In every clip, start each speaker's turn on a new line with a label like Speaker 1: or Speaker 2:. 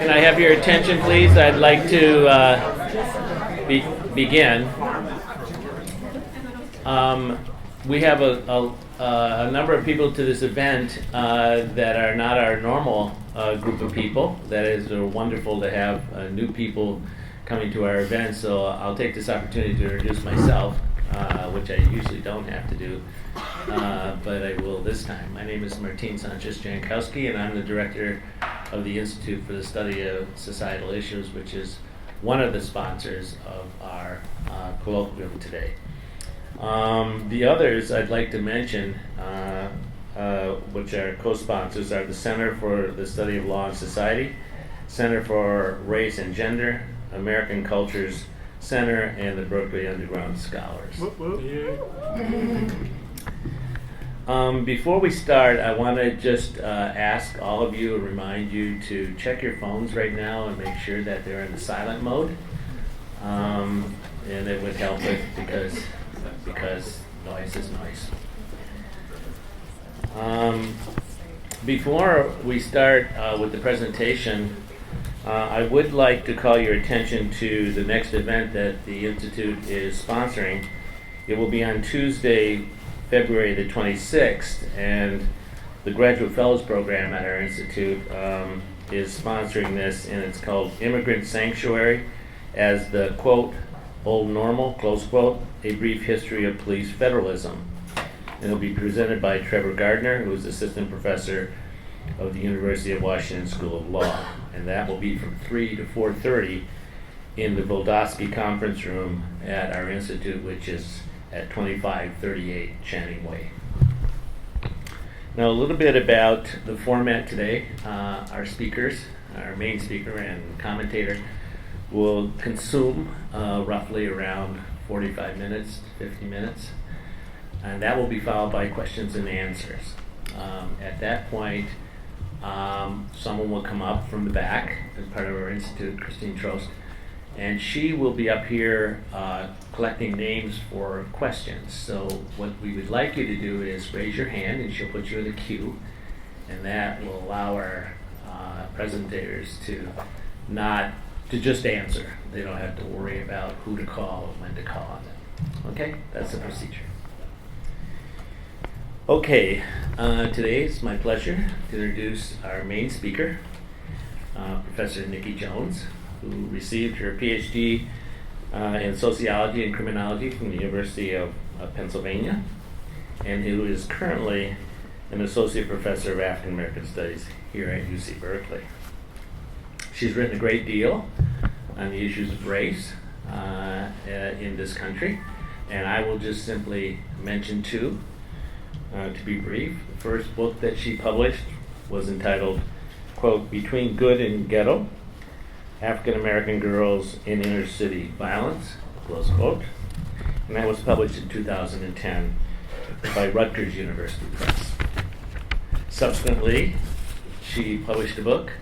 Speaker 1: Can I have your attention, please? I'd like to begin. We have a number of people to this event that are not our normal group of people. That is wonderful to have new people coming to our event, so I'll take this opportunity to introduce myself, which I usually don't have to do, but I will this time. My name is Martin Sanchez-Jankowski, and I'm the director of the Institute for the Study of Societal Issues, which is one of the sponsors of our colloquium today. The others I'd like to mention, which are co-sponsors, are the Center for the Study of Law and Society, Center for Race and Gender, American Cultures Center, and the Berkeley Underground Scholars. Before we start, I want to just ask all of you and remind you to check your phones right now and make sure that they're in the silent mode. And it would help it because noise is noise. Before we start with the presentation, I would like to call your attention to the next event that the Institute is sponsoring. It will be on Tuesday, February the 26th, and the Graduate Fellows Program at our Institute is sponsoring this, and it's called Immigrant Sanctuary as the, quote, Old Normal, close quote, a brief history of police federalism. And it'll be presented by Trevor Gardner, who is assistant professor of the University of Washington School of Law. And that will be from 3 to 4:30 in the Voldosky Conference Room at our Institute, which is at 2538 Channing Way. Now a little bit about the format today. Our speakers, our main speaker and commentator, will consume roughly around 45 minutes, 50 minutes, and that will be followed by questions and answers. At that point, someone will come up from the back as part of our institute, Christine Trost, and she will be up here collecting names for questions. So what we would like you to do is raise your hand, and she'll put you in a queue, and that will allow our presentators to just answer. They don't have to worry about who to call and when to call on them. Okay, that's the procedure. Okay, today it's my pleasure to introduce our main speaker, Professor Nikki Jones, who received her PhD in sociology and criminology from the University of Pennsylvania, and who is currently an associate professor of African American Studies here at UC Berkeley. She's written a great deal on the issues of race in this country, and I will just simply mention two. To be brief, the first book that she published was entitled, quote, Between Good and Ghetto, African American Girls in Inner City Violence, close quote, and that was published in 2010 by Rutgers University Press. Subsequently, she published a book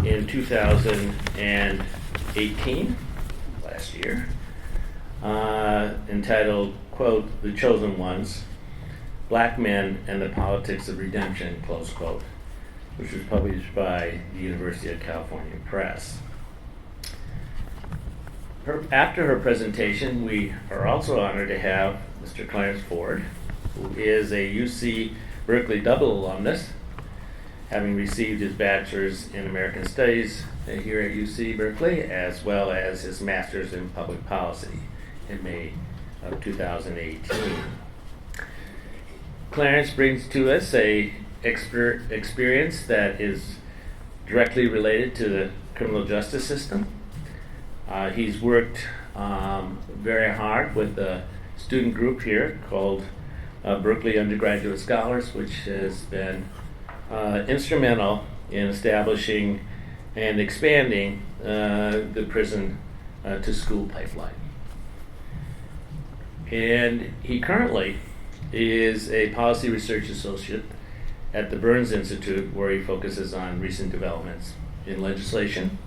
Speaker 1: in 2018, last year, entitled, quote, The Chosen Ones, Black Men and the Politics of Redemption, close quote, which was published by the University of California Press. After her presentation, we are also honored to have Mr. Clarence Ford, who is a UC Berkeley double alumnus, having received his bachelor's in American Studies here at UC Berkeley, as well as his master's in public policy in May of 2018. Clarence brings to us a experience that is directly related to the criminal justice system. He's worked very hard with a student group here called Berkeley Undergraduate Scholars, which has been instrumental in establishing and expanding the prison to school pipeline. And he currently is a policy research associate at the Burns Institute, where he focuses on recent developments in legislation,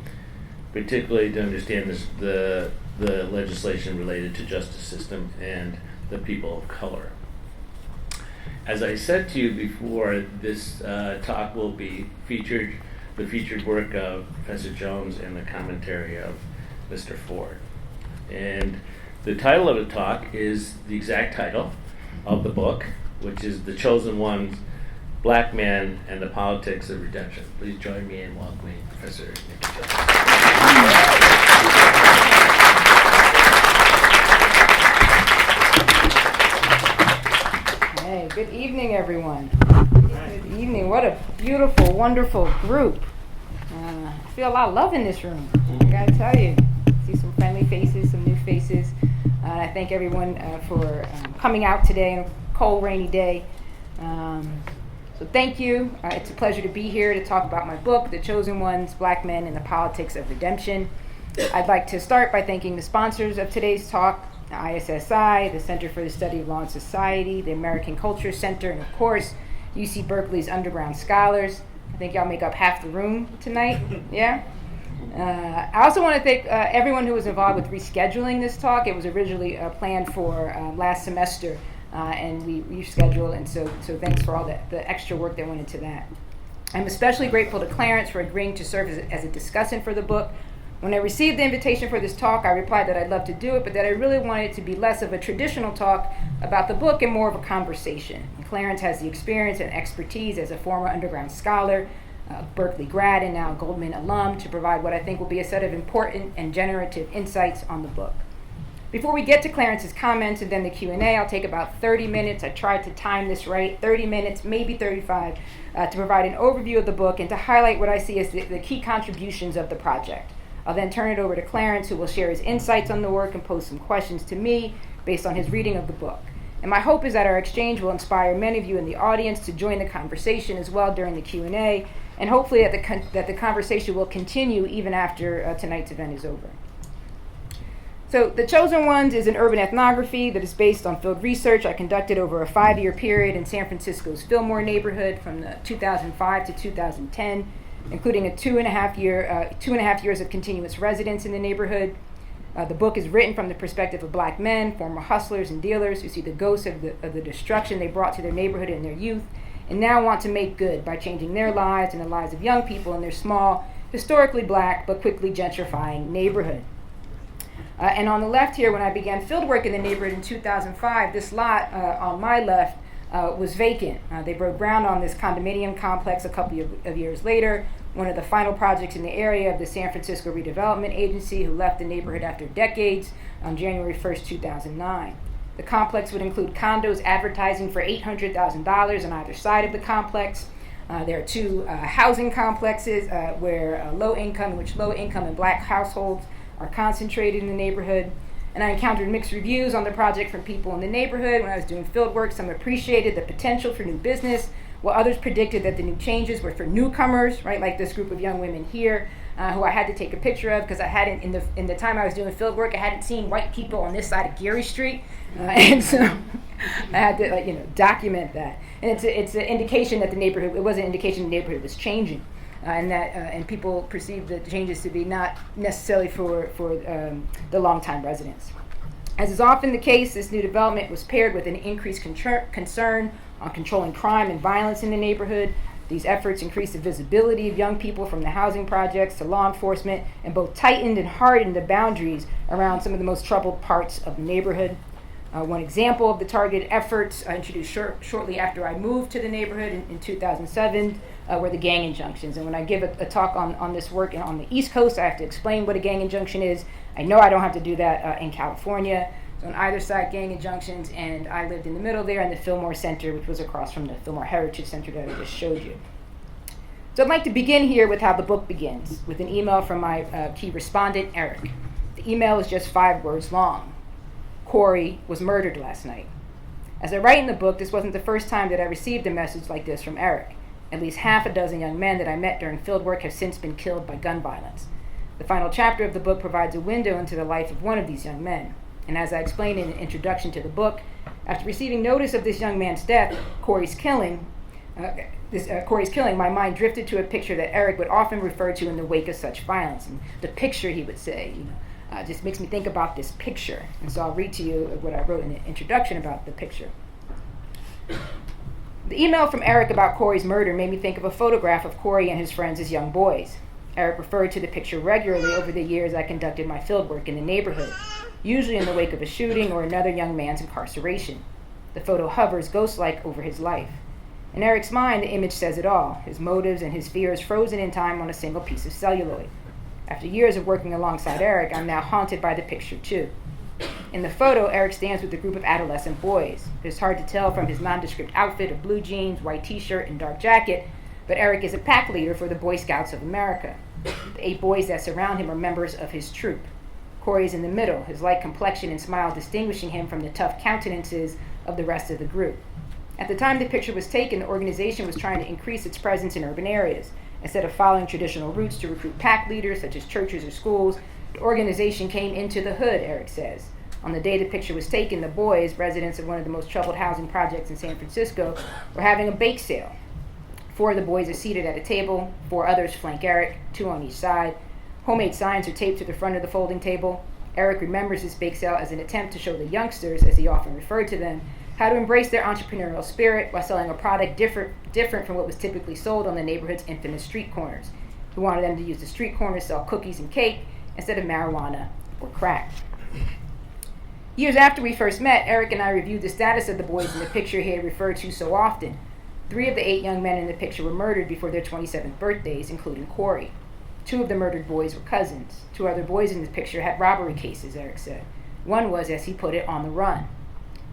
Speaker 1: particularly to understand the legislation related to justice system and the people of color. As I said to you before, this talk will be featured the featured work of Professor Jones and the commentary of Mr. Ford. And the title of the talk is the exact title of the book, which is The Chosen Ones, Black Men and the Politics of Redemption. Please join me in welcoming Professor Nikki Jones.
Speaker 2: Hey, good evening, everyone. Good evening. What a beautiful, wonderful group. I feel a lot of love in this room. I gotta tell you. See some friendly faces, some new faces. I thank everyone for coming out today on a cold, rainy day. So thank you. It's a pleasure to be here to talk about my book, The Chosen Ones, Black Men and the Politics of Redemption. I'd like to start by thanking the sponsors of today's talk, the ISSI, the Center for the Study of Law and Society, the American Culture Center, and of course, UC Berkeley's Underground Scholars. I think y'all make up half the room tonight, yeah? I also want to thank everyone who was involved with rescheduling this talk. It was originally planned for last semester, and we rescheduled, and so thanks for all the extra work that went into that. I'm especially grateful to Clarence for agreeing to serve as a discussant for the book. When I received the invitation for this talk, I replied that I'd love to do it, but that I really wanted it to be less of a traditional talk about the book and more of a conversation. And Clarence has the experience and expertise as a former underground scholar, Berkeley grad, and now Goldman alum to provide what I think will be a set of important and generative insights on the book. Before we get to Clarence's comments and then the Q&A, I'll take about 30 minutes. I tried to time this right, 30 minutes, maybe 35, to provide an overview of the book and to highlight what I see as the key contributions of the project. I'll then turn it over to Clarence, who will share his insights on the work and pose some questions to me based on his reading of the book. And my hope is that our exchange will inspire many of you in the audience to join the conversation as well during the Q&A, and hopefully that the conversation will continue even after tonight's event is over. So The Chosen Ones is an urban ethnography that is based on field research I conducted over a 5-year period in San Francisco's Fillmore neighborhood from 2005 to 2010, including a 2.5 years of continuous residence in the neighborhood. The book is written from the perspective of black men, former hustlers and dealers who see the ghosts of the destruction they brought to their neighborhood in their youth, and now want to make good by changing their lives and the lives of young people in their small, historically black, but quickly gentrifying neighborhood. And on the left here, when I began fieldwork in the neighborhood in 2005, this lot on my left was vacant. They broke ground on this condominium complex a couple of years later, one of the final projects in the area of the San Francisco Redevelopment Agency, who left the neighborhood after decades on January 1st, 2009. The complex would include condos advertising for $800,000 on either side of the complex. There are two housing complexes where low income and black households are concentrated in the neighborhood. And I encountered mixed reviews on the project from people in the neighborhood. When I was doing field work, some appreciated the potential for new business, while others predicted that the new changes were for newcomers, right, like this group of young women here, who I had to take a picture of because I hadn't, in the time I was doing field work, I hadn't seen white people on this side of Geary Street, and so I had to, document that. And it's an indication that it was an indication the neighborhood was changing, and people perceived the changes to be not necessarily for the longtime residents. As is often the case, this new development was paired with an increased concern on controlling crime and violence in the neighborhood. These efforts increased the visibility of young people from the housing projects to law enforcement, and both tightened and hardened the boundaries around some of the most troubled parts of the neighborhood. One example of the targeted efforts I introduced shortly after I moved to the neighborhood in 2007 were the gang injunctions. And when I give a talk on this work on the East Coast, I have to explain what a gang injunction is. I know I don't have to do that in California. So on either side, gang injunctions, and I lived in the middle there in the Fillmore Center, which was across from the Fillmore Heritage Center that I just showed you. So I'd like to begin here with how the book begins, with an email from my key respondent, Eric. The email is just 5 words long. Corey was murdered last night. As I write in the book, this wasn't the first time that I received a message like this from Eric. At least half a dozen young men that I met during fieldwork have since been killed by gun violence. The final chapter of the book provides a window into the life of one of these young men. And as I explained in the introduction to the book, after receiving notice of this young man's death, Corey's killing, my mind drifted to a picture that Eric would often refer to in the wake of such violence. And the picture, he would say, just makes me think about this picture. And so I'll read to you what I wrote in the introduction about the picture. The email from Eric about Corey's murder made me think of a photograph of Corey and his friends as young boys. Eric referred to the picture regularly over the years I conducted my fieldwork in the neighborhood, usually in the wake of a shooting or another young man's incarceration. The photo hovers ghost-like over his life. In Eric's mind, the image says it all, his motives and his fears frozen in time on a single piece of celluloid. After years of working alongside Eric, I'm now haunted by the picture too. In the photo, Eric stands with a group of adolescent boys. It's hard to tell from his nondescript outfit of blue jeans, white t-shirt, and dark jacket, but Eric is a pack leader for the Boy Scouts of America. The 8 boys that surround him are members of his troop. Corey is in the middle, his light complexion and smile distinguishing him from the tough countenances of the rest of the group. At the time the picture was taken, the organization was trying to increase its presence in urban areas. Instead of following traditional routes to recruit pack leaders, such as churches or schools, the organization came into the hood, Eric says. On the day the picture was taken, the boys, residents of one of the most troubled housing projects in San Francisco, were having a bake sale. 4 of the boys are seated at a table, 4 others flank Eric, 2 on each side. Homemade signs are taped to the front of the folding table. Eric remembers this bake sale as an attempt to show the youngsters, as he often referred to them, how to embrace their entrepreneurial spirit while selling a product different from what was typically sold on the neighborhood's infamous street corners. He wanted them to use the street corners to sell cookies and cake instead of marijuana or crack. Years after we first met, Eric and I reviewed the status of the boys in the picture he had referred to so often. 3 of the 8 young men in the picture were murdered before their 27th birthdays, including Corey. 2 of the murdered boys were cousins. 2 other boys in the picture had robbery cases, Eric said. One was, as he put it, on the run.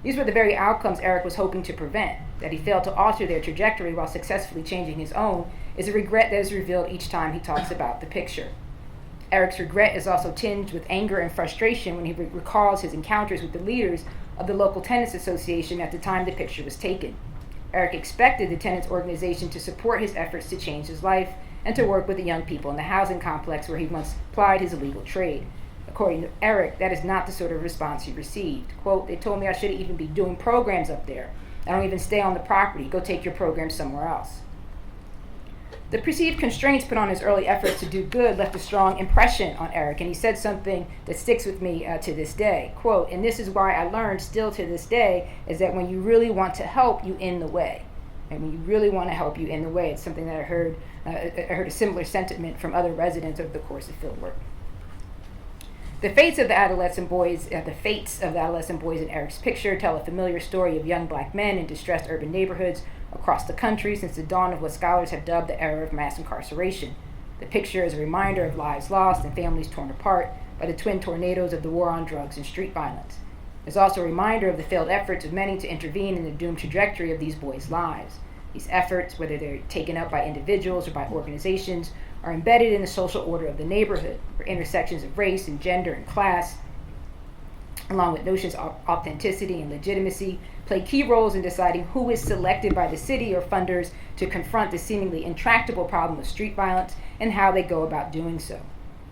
Speaker 2: These were the very outcomes Eric was hoping to prevent. That he failed to alter their trajectory while successfully changing his own is a regret that is revealed each time he talks about the picture. Eric's regret is also tinged with anger and frustration when he recalls his encounters with the leaders of the local tenants association at the time the picture was taken. Eric expected the tenants organization to support his efforts to change his life and to work with the young people in the housing complex where he once plied his illegal trade. According to Eric, that is not the sort of response he received. Quote, "They told me I shouldn't even be doing programs up there. I don't even stay on the property. Go take your program somewhere else." The perceived constraints put on his early efforts to do good left a strong impression on Eric, and he said something that sticks with me to this day. Quote, "And this is why I learned still to this day, is that when you really want to help, you in the way." And when you really want to help, you in the way. It's something that I heard a similar sentiment from other residents over the course of fieldwork. The fates of the adolescent boys in Eric's picture tell a familiar story of young black men in distressed urban neighborhoods across the country since the dawn of what scholars have dubbed the era of mass incarceration. The picture is a reminder of lives lost and families torn apart by the twin tornadoes of the war on drugs and street violence. It's also a reminder of the failed efforts of many to intervene in the doomed trajectory of these boys' lives. These efforts, whether they're taken up by individuals or by organizations, are embedded in the social order of the neighborhood, where intersections of race and gender and class, along with notions of authenticity and legitimacy, play key roles in deciding who is selected by the city or funders to confront the seemingly intractable problem of street violence and how they go about doing so.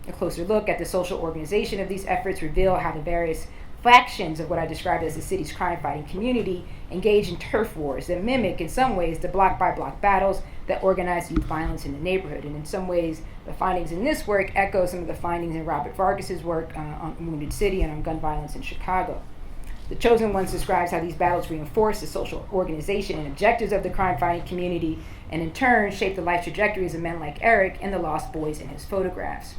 Speaker 2: A closer look at the social organization of these efforts reveal how the various factions of what I described as the city's crime-fighting community engage in turf wars that mimic, in some ways, the block-by-block battles that organize youth violence in the neighborhood. And in some ways, the findings in this work echo some of the findings in Robert Vargas's work on Wounded City and on gun violence in Chicago. The Chosen Ones describes how these battles reinforce the social organization and objectives of the crime-fighting community, and in turn shape the life trajectories of men like Eric and the lost boys in his photographs.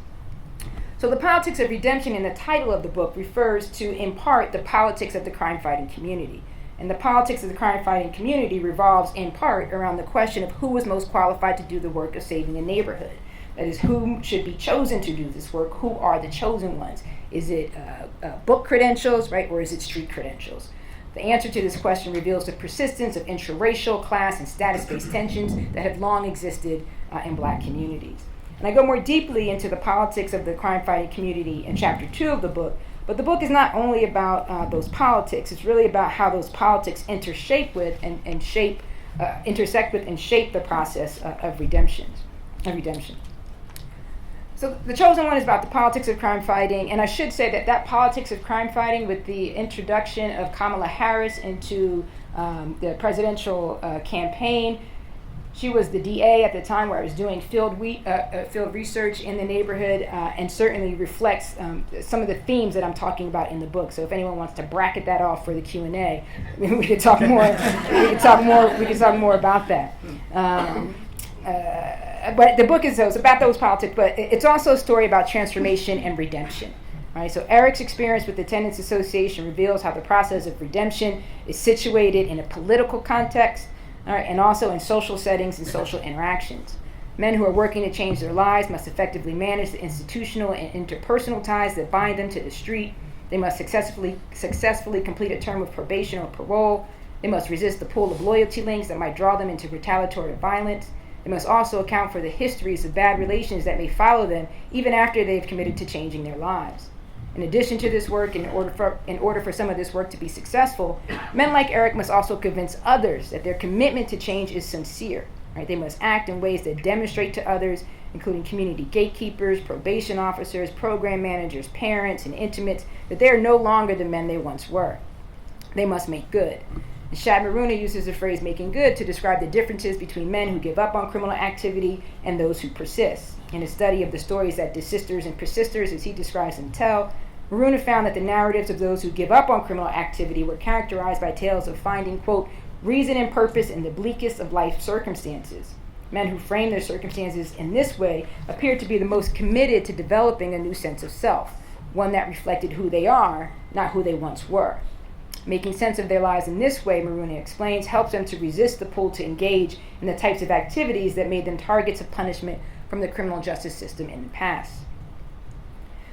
Speaker 2: So the politics of redemption in the title of the book refers to, in part, the politics of the crime-fighting community. And the politics of the crime-fighting community revolves, in part, around the question of who is most qualified to do the work of saving a neighborhood. That is, who should be chosen to do this work? Who are the chosen ones? Is it book credentials, right, or is it street credentials? The answer to this question reveals the persistence of intraracial, class, and status-based tensions that have long existed in black communities. And I go more deeply into the politics of the crime-fighting community in chapter 2 of the book, but the book is not only about those politics, it's really about how those politics intersect with and shape the process of redemption. So the Chosen One is about the politics of crime fighting, and I should say that politics of crime fighting, with the introduction of Kamala Harris into the presidential campaign, She was the DA at the time where I was doing field research in the neighborhood, and certainly reflects some of the themes that I'm talking about in the book. So if anyone wants to bracket that off for the Q&A, we could talk more. We could talk more about that. But the book is about those politics, but it's also a story about transformation and redemption. Right, so Eric's experience with the Tenants Association reveals how the process of redemption is situated in a political context, and also in social settings and social interactions. Men who are working to change their lives must effectively manage the institutional and interpersonal ties that bind them to the street. They must successfully complete a term of probation or parole. They must resist the pull of loyalty links that might draw them into retaliatory violence. They must also account for the histories of bad relations that may follow them even after they've committed to changing their lives. In addition to this work, in order for some of this work to be successful, men like Eric must also convince others that their commitment to change is sincere. Right? They must act in ways that demonstrate to others, including community gatekeepers, probation officers, program managers, parents, and intimates, that they are no longer the men they once were. They must make good. And Shad Maruna uses the phrase making good to describe the differences between men who give up on criminal activity and those who persist. In his study of the stories that desisters and persisters, as he describes them, tell, Maruna found that the narratives of those who give up on criminal activity were characterized by tales of finding, quote, reason and purpose in the bleakest of life circumstances. Men who frame their circumstances in this way appeared to be the most committed to developing a new sense of self, one that reflected who they are, not who they once were. Making sense of their lives in this way, Maruna explains, helps them to resist the pull to engage in the types of activities that made them targets of punishment from the criminal justice system in the past.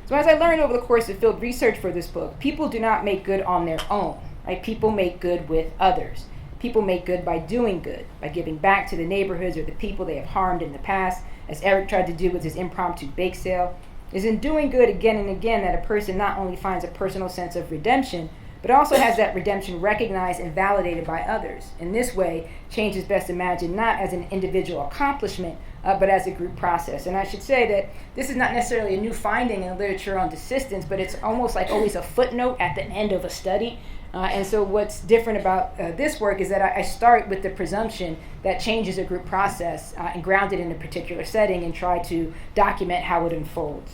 Speaker 2: So as I learned over the course of field research for this book, people do not make good on their own. Right? People make good with others. People make good by doing good, by giving back to the neighborhoods or the people they have harmed in the past, as Eric tried to do with his impromptu bake sale. It is in doing good again and again that a person not only finds a personal sense of redemption, but also has that redemption recognized and validated by others. In this way, change is best imagined not as an individual accomplishment, but as a group process. And I should say that this is not necessarily a new finding in literature on desistance, but it's almost like always a footnote at the end of a study. And so what's different about this work is that I start with the presumption that change is a group process and ground it in a particular setting and try to document how it unfolds.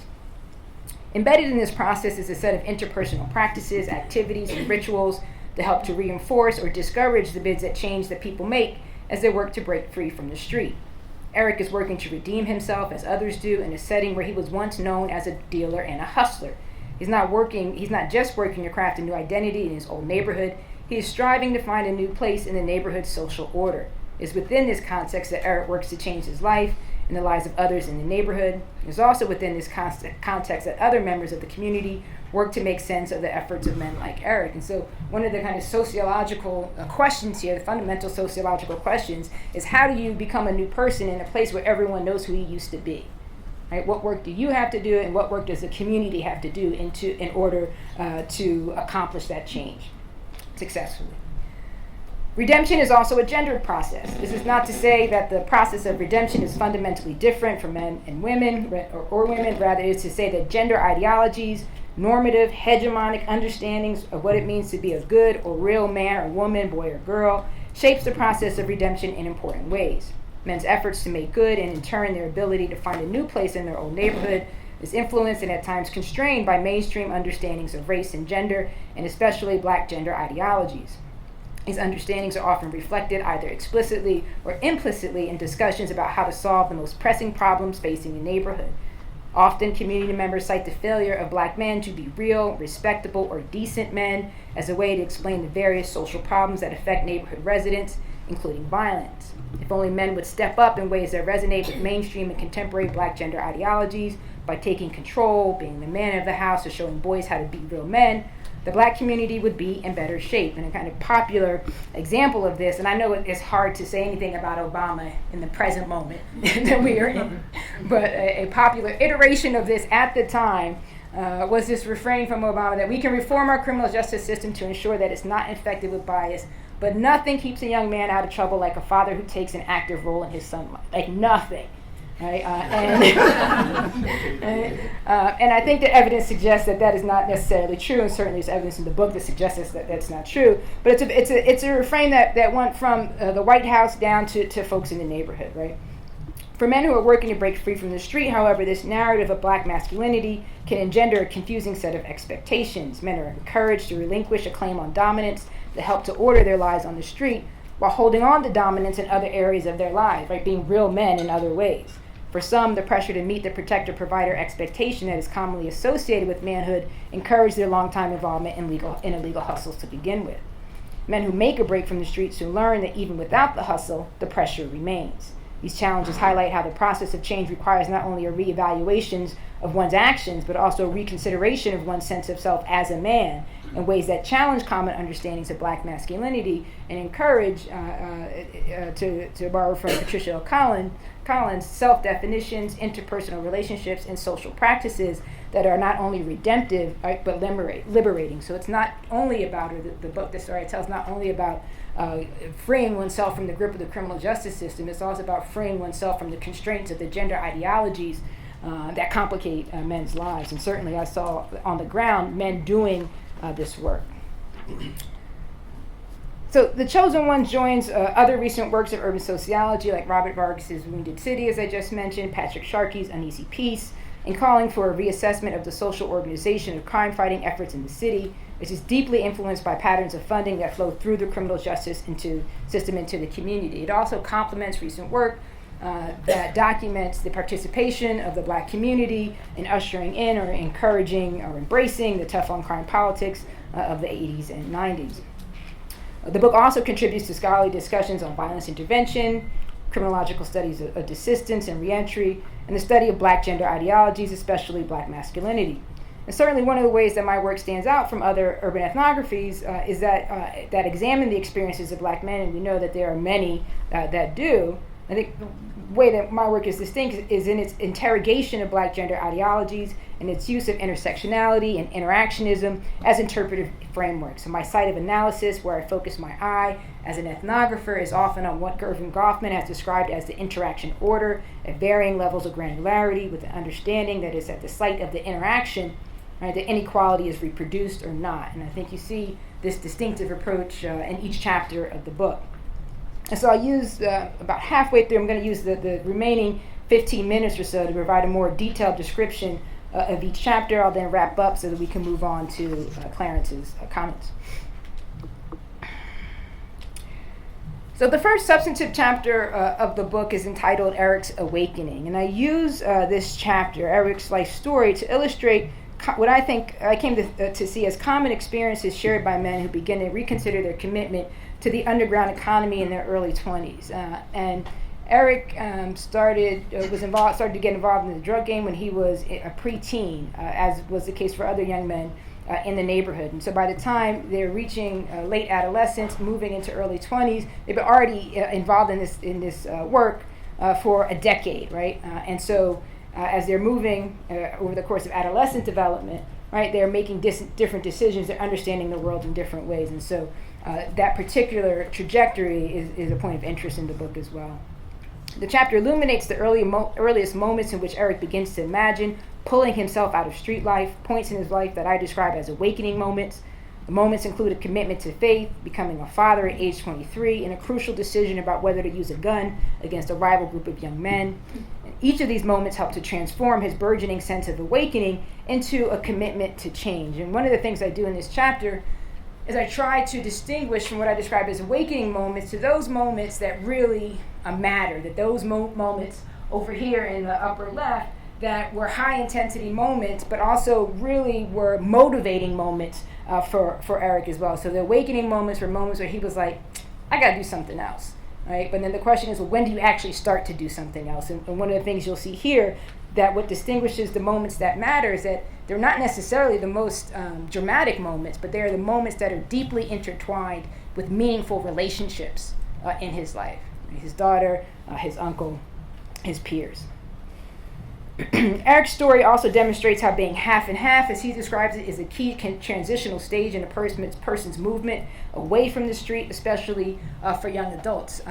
Speaker 2: Embedded in this process is a set of interpersonal practices, activities, and rituals that help to reinforce or discourage the bids at change that people make as they work to break free from the street. Eric is working to redeem himself, as others do, in a setting where he was once known as a dealer and a hustler. He's not just working to craft a new identity in his old neighborhood. He is striving to find a new place in the neighborhood's social order. It's within this context that Eric works to change his life and the lives of others in the neighborhood. It's also within this context that other members of the community work to make sense of the efforts of men like Eric. And so one of the kind of sociological questions here, the fundamental sociological questions, is how do you become a new person in a place where everyone knows who you used to be? Right? What work do you have to do, and what work does the community have to do in order to accomplish that change successfully? Redemption is also a gendered process. This is not to say that the process of redemption is fundamentally different for men and women, or women. Rather, it is to say that gender ideologies, normative, hegemonic understandings of what it means to be a good or real man or woman, boy or girl, shapes the process of redemption in important ways. Men's efforts to make good, and in turn their ability to find a new place in their old neighborhood, is influenced and at times constrained by mainstream understandings of race and gender, and especially black gender ideologies. These understandings are often reflected either explicitly or implicitly in discussions about how to solve the most pressing problems facing the neighborhood. Often, community members cite the failure of black men to be real, respectable, or decent men as a way to explain the various social problems that affect neighborhood residents, including violence. If only men would step up in ways that resonate with mainstream and contemporary black gender ideologies by taking control, being the man of the house, or showing boys how to be real men, the black community would be in better shape. And a kind of popular example of this, and I know it's hard to say anything about Obama in the present moment that we are in, but a popular iteration of this at the time was this refrain from Obama that we can reform our criminal justice system to ensure that it's not infected with bias, but nothing keeps a young man out of trouble like a father who takes an active role in his son's life. Like nothing. right? And I think the evidence suggests that is not necessarily true, and certainly there's evidence in the book that suggests that that's not true. But it's a refrain that went from the White House down to folks in the neighborhood, right? For men who are working to break free from the street, however, this narrative of black masculinity can engender a confusing set of expectations. Men are encouraged to relinquish a claim on dominance that help to order their lives on the street, while holding on to dominance in other areas of their lives, right? Being real men in other ways. For some, the pressure to meet the protector-provider expectation that is commonly associated with manhood encouraged their long-time involvement in illegal hustles to begin with. Men who make a break from the streets soon learn that even without the hustle, the pressure remains. These challenges highlight how the process of change requires not only a reevaluation of one's actions, but also a reconsideration of one's sense of self as a man in ways that challenge common understandings of black masculinity and encourage, to borrow from Patricia L. Collins, self-definitions, interpersonal relationships, and social practices that are not only redemptive, right, but liberating. So it's not only about, or the book, the story tells, not only about freeing oneself from the grip of the criminal justice system. It's also about freeing oneself from the constraints of the gender ideologies that complicate men's lives. And certainly I saw on the ground men doing this work. So The Chosen One joins other recent works of urban sociology like Robert Vargas's Wounded City, as I just mentioned, Patrick Sharkey's Uneasy Peace, in calling for a reassessment of the social organization of crime-fighting efforts in the city, which is deeply influenced by patterns of funding that flow through the criminal justice system into the community. It also complements recent work that documents the participation of the black community in ushering in or encouraging or embracing the tough-on-crime politics of the 80s and 90s. The book also contributes to scholarly discussions on violence intervention, criminological studies of desistance and reentry, and the study of black gender ideologies, especially black masculinity. And certainly one of the ways that my work stands out from other urban ethnographies is that examine the experiences of black men, and we know that there are many that do. I think the way that my work is distinct is in its interrogation of black gender ideologies and its use of intersectionality and interactionism as interpretive frameworks. So my site of analysis, where I focus my eye as an ethnographer, is often on what Irving Goffman has described as the interaction order at varying levels of granularity, with the understanding that it's at the site of the interaction, right, that inequality is reproduced or not. And I think you see this distinctive approach in each chapter of the book. And so I'll use, about halfway through, I'm going to use the remaining 15 minutes or so to provide a more detailed description of each chapter. I'll then wrap up so that we can move on to Clarence's comments. So the first substantive chapter of the book is entitled Eric's Awakening. And I use this chapter, Eric's life story, to illustrate what I think I came to see as common experiences shared by men who begin to reconsider their commitment to the underground economy in their early 20s. And Eric started to get involved in the drug game when he was a preteen, as was the case for other young men in the neighborhood. And so by the time they're reaching late adolescence, moving into early 20s, they've been already involved in this work for a decade, right? And so as they're moving over the course of adolescent development, right, they're making different decisions, they're understanding the world in different ways. And so that particular trajectory is a point of interest in the book as well. The chapter illuminates the earliest moments in which Eric begins to imagine pulling himself out of street life, points in his life that I describe as awakening moments. The moments include a commitment to faith, becoming a father at age 23, and a crucial decision about whether to use a gun against a rival group of young men. And each of these moments help to transform his burgeoning sense of awakening into a commitment to change. And one of the things I do in this chapter is I try to distinguish from what I describe as awakening moments to those moments that really matter, that those moments over here in the upper left that were high intensity moments, but also really were motivating moments for Eric as well. So the awakening moments were moments where he was like, I gotta do something else, right? But then the question is, well, when do you actually start to do something else? And one of the things you'll see here, that what distinguishes the moments that matter is that they're not necessarily the most dramatic moments, but they're the moments that are deeply intertwined with meaningful relationships in his life. His daughter, his uncle, his peers. Eric's story also demonstrates how being half and half, as he describes it, is a key transitional stage in a person's movement away from the street, especially for young adults.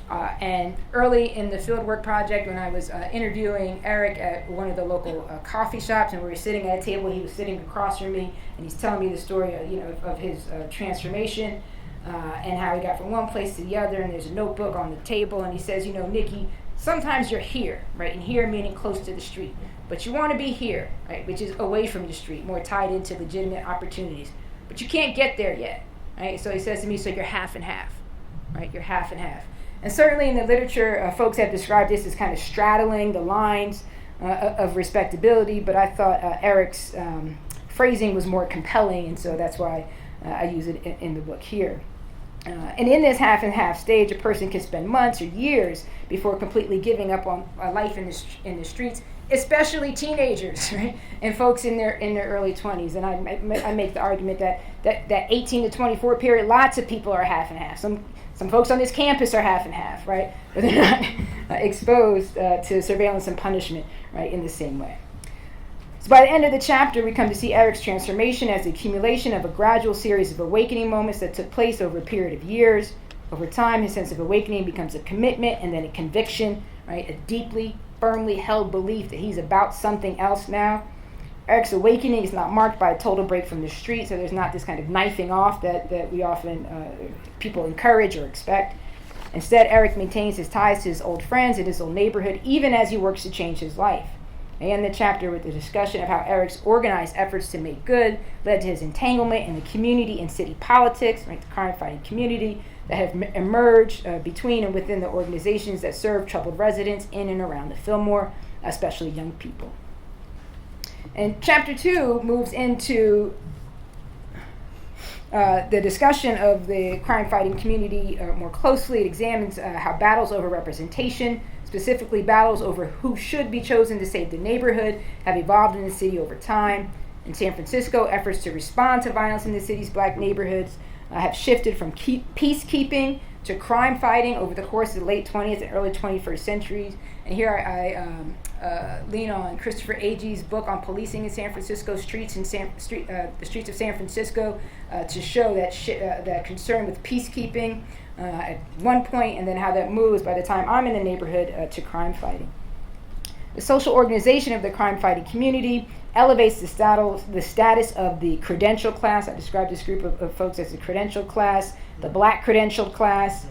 Speaker 2: And early in the fieldwork project, when I was interviewing Eric at one of the local coffee shops, and we were sitting at a table, he was sitting across from me, and he's telling me the story, of his transformation and how he got from one place to the other. And there's a notebook on the table, and he says, Nikki, sometimes you're here, right? And here meaning close to the street, but you want to be here, right? Which is away from the street, more tied into legitimate opportunities, but you can't get there yet, right? So he says to me, so you're half and half, right? You're half and half. And certainly in the literature, folks have described this as kind of straddling the lines of respectability, but I thought Eric's phrasing was more compelling, and so that's why I use it in the book here. And in this half and half stage, a person can spend months or years before completely giving up on life in the streets, especially teenagers, right? And folks in their early 20s. And I make the argument that 18 to 24 period, lots of people are half and half. Some folks on this campus are half and half, right? But they're not exposed to surveillance and punishment, right, in the same way. So by the end of the chapter, we come to see Eric's transformation as the accumulation of a gradual series of awakening moments that took place over a period of years. Over time, his sense of awakening becomes a commitment and then a conviction, right? A deeply, firmly held belief that he's about something else now. Eric's awakening is not marked by a total break from the street, so there's not this kind of knifing off that we often, people encourage or expect. Instead, Eric maintains his ties to his old friends and his old neighborhood, even as he works to change his life. I end the chapter with a discussion of how Eric's organized efforts to make good led to his entanglement in the community and city politics, right, the crime-fighting community that have emerged between and within the organizations that serve troubled residents in and around the Fillmore, especially young people. And chapter 2 moves into the discussion of the crime-fighting community more closely. It examines how battles over representation, specifically battles over who should be chosen to save the neighborhood, have evolved in the city over time. In San Francisco, efforts to respond to violence in the city's black neighborhoods have shifted from peacekeeping to crime fighting over the course of the late 20th and early 21st centuries. And here I lean on Christopher Agee's book on policing in San Francisco streets and the streets of San Francisco to show that concern with peacekeeping at one point, and then how that moves by the time I'm in the neighborhood to crime fighting. The social organization of the crime fighting community elevates the status of the credential class. I described this group of folks as the credential class, the black credentialed class,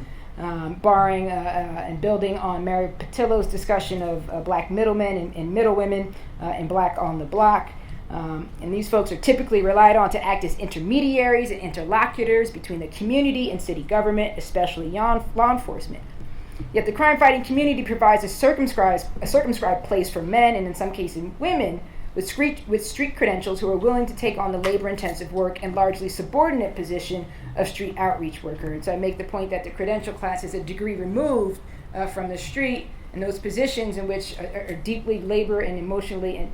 Speaker 2: borrowing and building on Mary Patillo's discussion of black middlemen and middlewomen and black on the block. And these folks are typically relied on to act as intermediaries and interlocutors between the community and city government, especially law enforcement. Yet the crime-fighting community provides a circumscribed place for men, and in some cases women, with street credentials who are willing to take on the labor-intensive work and largely subordinate position of street outreach workers. So I make the point that the credential class is a degree removed from the street, and those positions in which are deeply labor and emotionally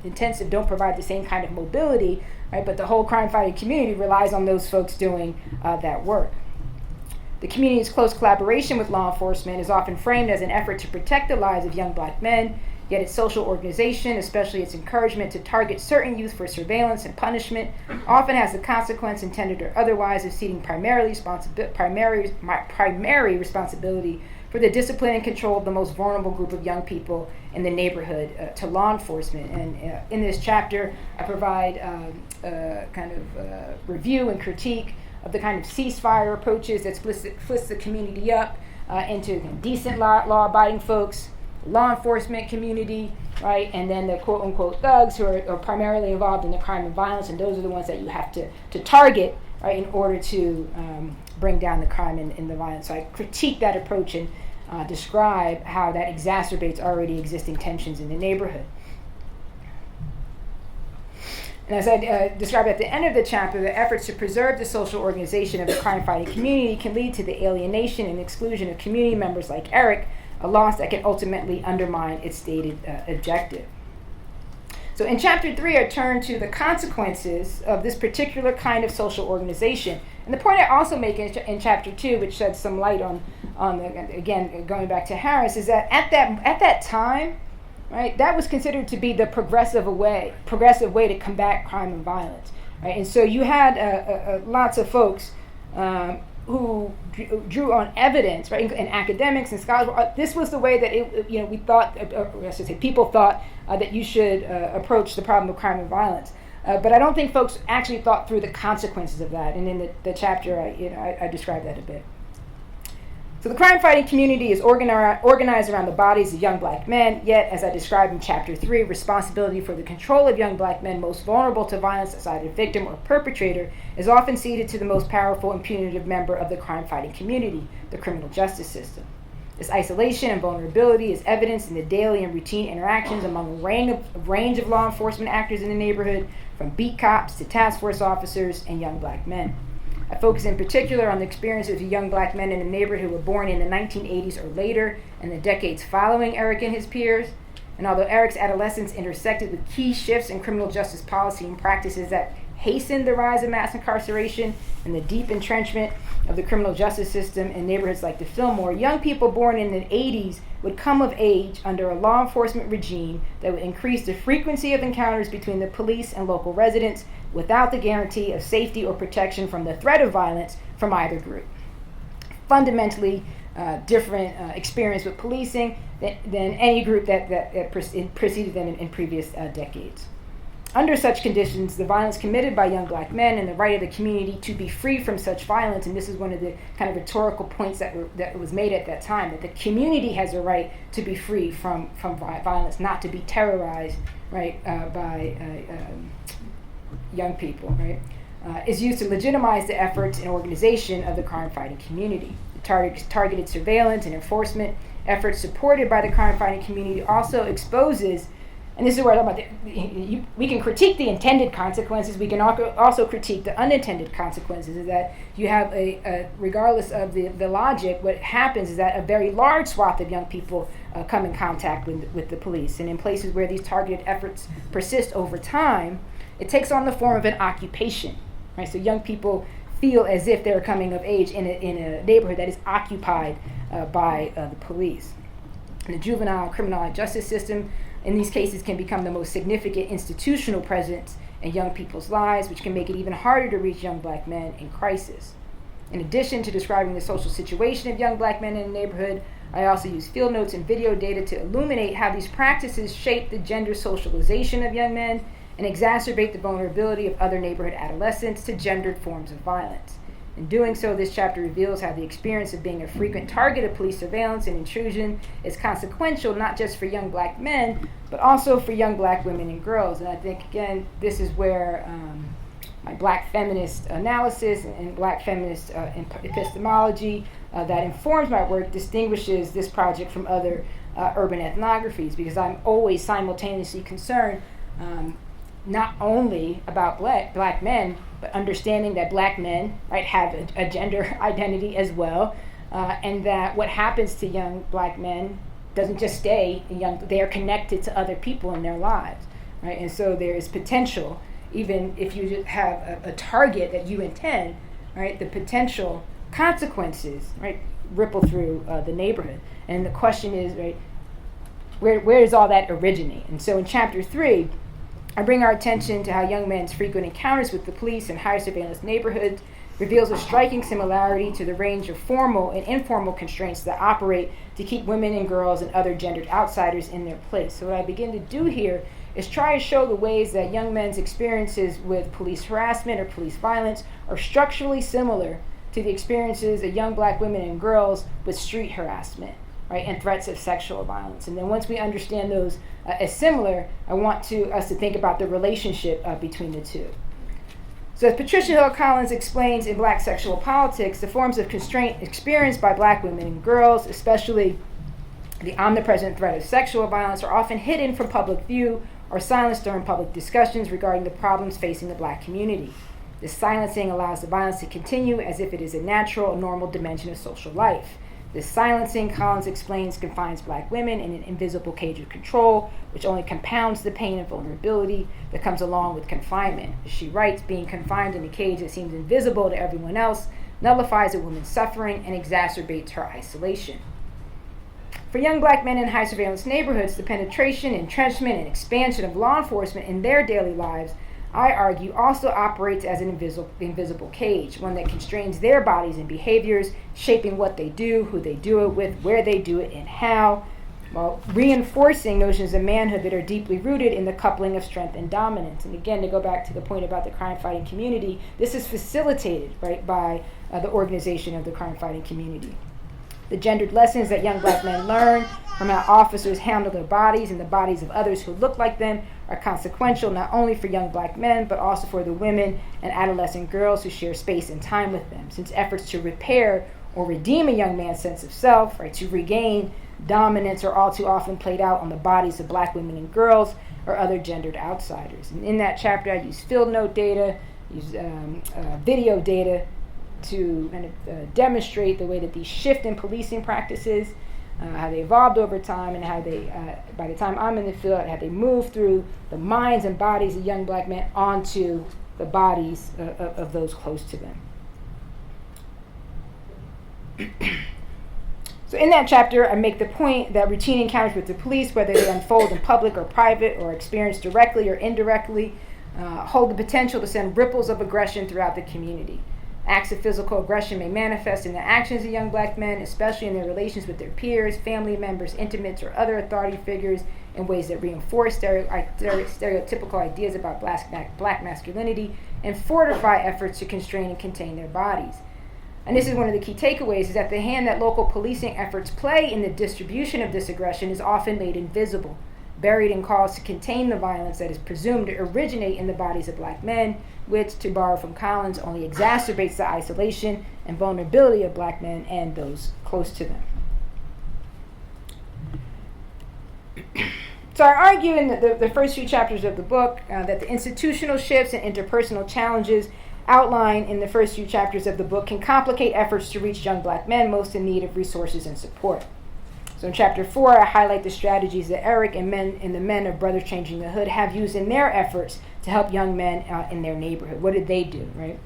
Speaker 2: intensive don't provide the same kind of mobility, right? But the whole crime-fighting community relies on those folks doing that work. The community's close collaboration with law enforcement is often framed as an effort to protect the lives of young black men, yet its social organization, especially its encouragement to target certain youth for surveillance and punishment, often has the consequence, intended or otherwise, of ceding primary responsibility for the discipline and control of the most vulnerable group of young people in the neighborhood to law enforcement. And in this chapter, I provide review and critique of the kind of ceasefire approaches that splits the community up into decent law-abiding folks, law enforcement community, right, and then the quote-unquote thugs who are primarily involved in the crime and violence, and those are the ones that you have to target, right, in order to bring down the crime and the violence. So I critique that approach and describe how that exacerbates already existing tensions in the neighborhood. And as I described at the end of the chapter, the efforts to preserve the social organization of the crime-fighting community can lead to the alienation and exclusion of community members like Eric, a loss that can ultimately undermine its stated objective. So in chapter 3, I turn to the consequences of this particular kind of social organization. And the point I also make in chapter 2, which sheds some light on again, going back to Harris, is that at that time, right, that was considered to be the progressive way to combat crime and violence, right? And so you had lots of folks who drew on evidence, right, and academics and scholars. This was the way that we thought, or I should say, people thought that you should approach the problem of crime and violence. But I don't think folks actually thought through the consequences of that. And in the chapter, I described that a bit. So the crime-fighting community is organized around the bodies of young black men, yet, as I described in Chapter 3, responsibility for the control of young black men most vulnerable to violence as either victim or perpetrator is often ceded to the most powerful and punitive member of the crime-fighting community, the criminal justice system. This isolation and vulnerability is evidenced in the daily and routine interactions among a range of law enforcement actors in the neighborhood, from beat cops to task force officers and young black men. I focus in particular on the experiences of young black men in the neighborhood who were born in the 1980s or later and the decades following Eric and his peers. And although Eric's adolescence intersected with key shifts in criminal justice policy and practices that hastened the rise of mass incarceration and the deep entrenchment of the criminal justice system in neighborhoods like the Fillmore, young people born in the 80s would come of age under a law enforcement regime that would increase the frequency of encounters between the police and local residents without the guarantee of safety or protection from the threat of violence from either group. Fundamentally different experience with policing than any group that preceded them in previous decades. Under such conditions, the violence committed by young black men and the right of the community to be free from such violence, and this is one of the kind of rhetorical points that was made at that time, that the community has a right to be free from violence, not to be terrorized, right, by young people, right, is used to legitimize the efforts and organization of the crime-fighting community. The targeted surveillance and enforcement efforts supported by the crime-fighting community also exposes. And this is where I'm about we can critique the intended consequences. We can also critique the unintended consequences. Is that you have regardless of the logic, what happens is that a very large swath of young people come in contact with the police. And in places where these targeted efforts persist over time, it takes on the form of an occupation. Right? So young people feel as if they're coming of age in a neighborhood that is occupied by the police. And the juvenile criminal justice system in these cases can become the most significant institutional presence in young people's lives, which can make it even harder to reach young black men in crisis. In addition to describing the social situation of young black men in the neighborhood, I also use field notes and video data to illuminate how these practices shape the gender socialization of young men and exacerbate the vulnerability of other neighborhood adolescents to gendered forms of violence. In doing so, this chapter reveals how the experience of being a frequent target of police surveillance and intrusion is consequential not just for young black men, but also for young black women and girls. And I think, again, this is where my black feminist analysis and black feminist epistemology that informs my work distinguishes this project from other urban ethnographies, because I'm always simultaneously concerned not only about black men, but understanding that black men, right, have a gender identity as well, and that what happens to young black men doesn't just stay young; they are connected to other people in their lives, right? And so there is potential, even if you have a target that you intend, right? The potential consequences, right, ripple through the neighborhood, and the question is, right, where does all that originate? And so in Chapter 3. I bring our attention to how young men's frequent encounters with the police in high surveillance neighborhoods reveals a striking similarity to the range of formal and informal constraints that operate to keep women and girls and other gendered outsiders in their place. So what I begin to do here is try to show the ways that young men's experiences with police harassment or police violence are structurally similar to the experiences of young black women and girls with street harassment, right, and threats of sexual violence. And then once we understand those as similar, I want us to think about the relationship between the two. So as Patricia Hill Collins explains in Black Sexual Politics, the forms of constraint experienced by black women and girls, especially the omnipresent threat of sexual violence, are often hidden from public view or silenced during public discussions regarding the problems facing the black community. This silencing allows the violence to continue as if it is a natural, normal dimension of social life. This silencing, Collins explains, confines black women in an invisible cage of control, which only compounds the pain and vulnerability that comes along with confinement. As she writes, being confined in a cage that seems invisible to everyone else nullifies a woman's suffering and exacerbates her isolation. For young black men in high surveillance neighborhoods, the penetration, entrenchment, and expansion of law enforcement in their daily lives I argue, also operates as an invisible cage, one that constrains their bodies and behaviors, shaping what they do, who they do it with, where they do it, and how, while reinforcing notions of manhood that are deeply rooted in the coupling of strength and dominance. And again, to go back to the point about the crime-fighting community, this is facilitated, right, by the organization of the crime-fighting community. The gendered lessons that young black men learn from how officers handle their bodies and the bodies of others who look like them are consequential not only for young black men, but also for the women and adolescent girls who share space and time with them, since efforts to repair or redeem a young man's sense of self, right, to regain dominance, are all too often played out on the bodies of black women and girls or other gendered outsiders. And in that chapter, I use field note data, use video data to kind of demonstrate the way that these shift in policing practices, how they evolved over time, and how they, by the time I'm in the field, how they moved through the minds and bodies of young black men onto the bodies of those close to them. So in that chapter, I make the point that routine encounters with the police, whether they unfold in public or private or experienced directly or indirectly, hold the potential to send ripples of aggression throughout the community. Acts of physical aggression may manifest in the actions of young black men, especially in their relations with their peers, family members, intimates, or other authority figures, in ways that reinforce stereotypical ideas about black masculinity and fortify efforts to constrain and contain their bodies. And this is one of the key takeaways, is that the hand that local policing efforts play in the distribution of this aggression is often made invisible, buried in calls to contain the violence that is presumed to originate in the bodies of black men, which, to borrow from Collins, only exacerbates the isolation and vulnerability of black men and those close to them. So I argue in the first few chapters of the book that the institutional shifts and interpersonal challenges outlined in the first few chapters of the book can complicate efforts to reach young black men most in need of resources and support. So in chapter 4, I highlight the strategies that Eric and the men of Brothers Changing the Hood have used in their efforts to help young men in their neighborhood. What did they do, right?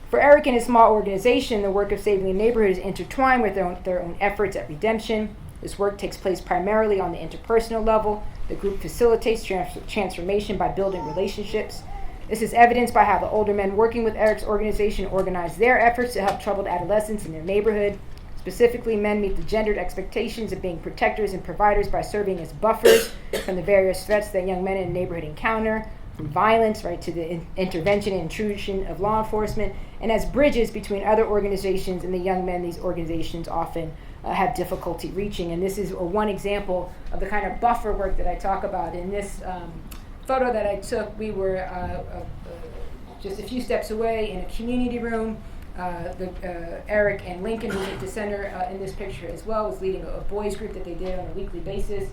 Speaker 2: For Eric and his small organization, the work of saving the neighborhood is intertwined with their own efforts at redemption. This work takes place primarily on the interpersonal level. The group facilitates transformation by building relationships. This is evidenced by how the older men working with Eric's organization organize their efforts to help troubled adolescents in their neighborhood. Specifically, men meet the gendered expectations of being protectors and providers by serving as buffers from the various threats that young men in the neighborhood encounter, from violence, right, to the intervention and intrusion of law enforcement, and as bridges between other organizations and the young men these organizations often have difficulty reaching. And this is one example of the kind of buffer work that I talk about. In this photo that I took, we were just a few steps away in a community room. Eric and Lincoln, who's at the center in this picture as well, was leading a boys group that they did on a weekly basis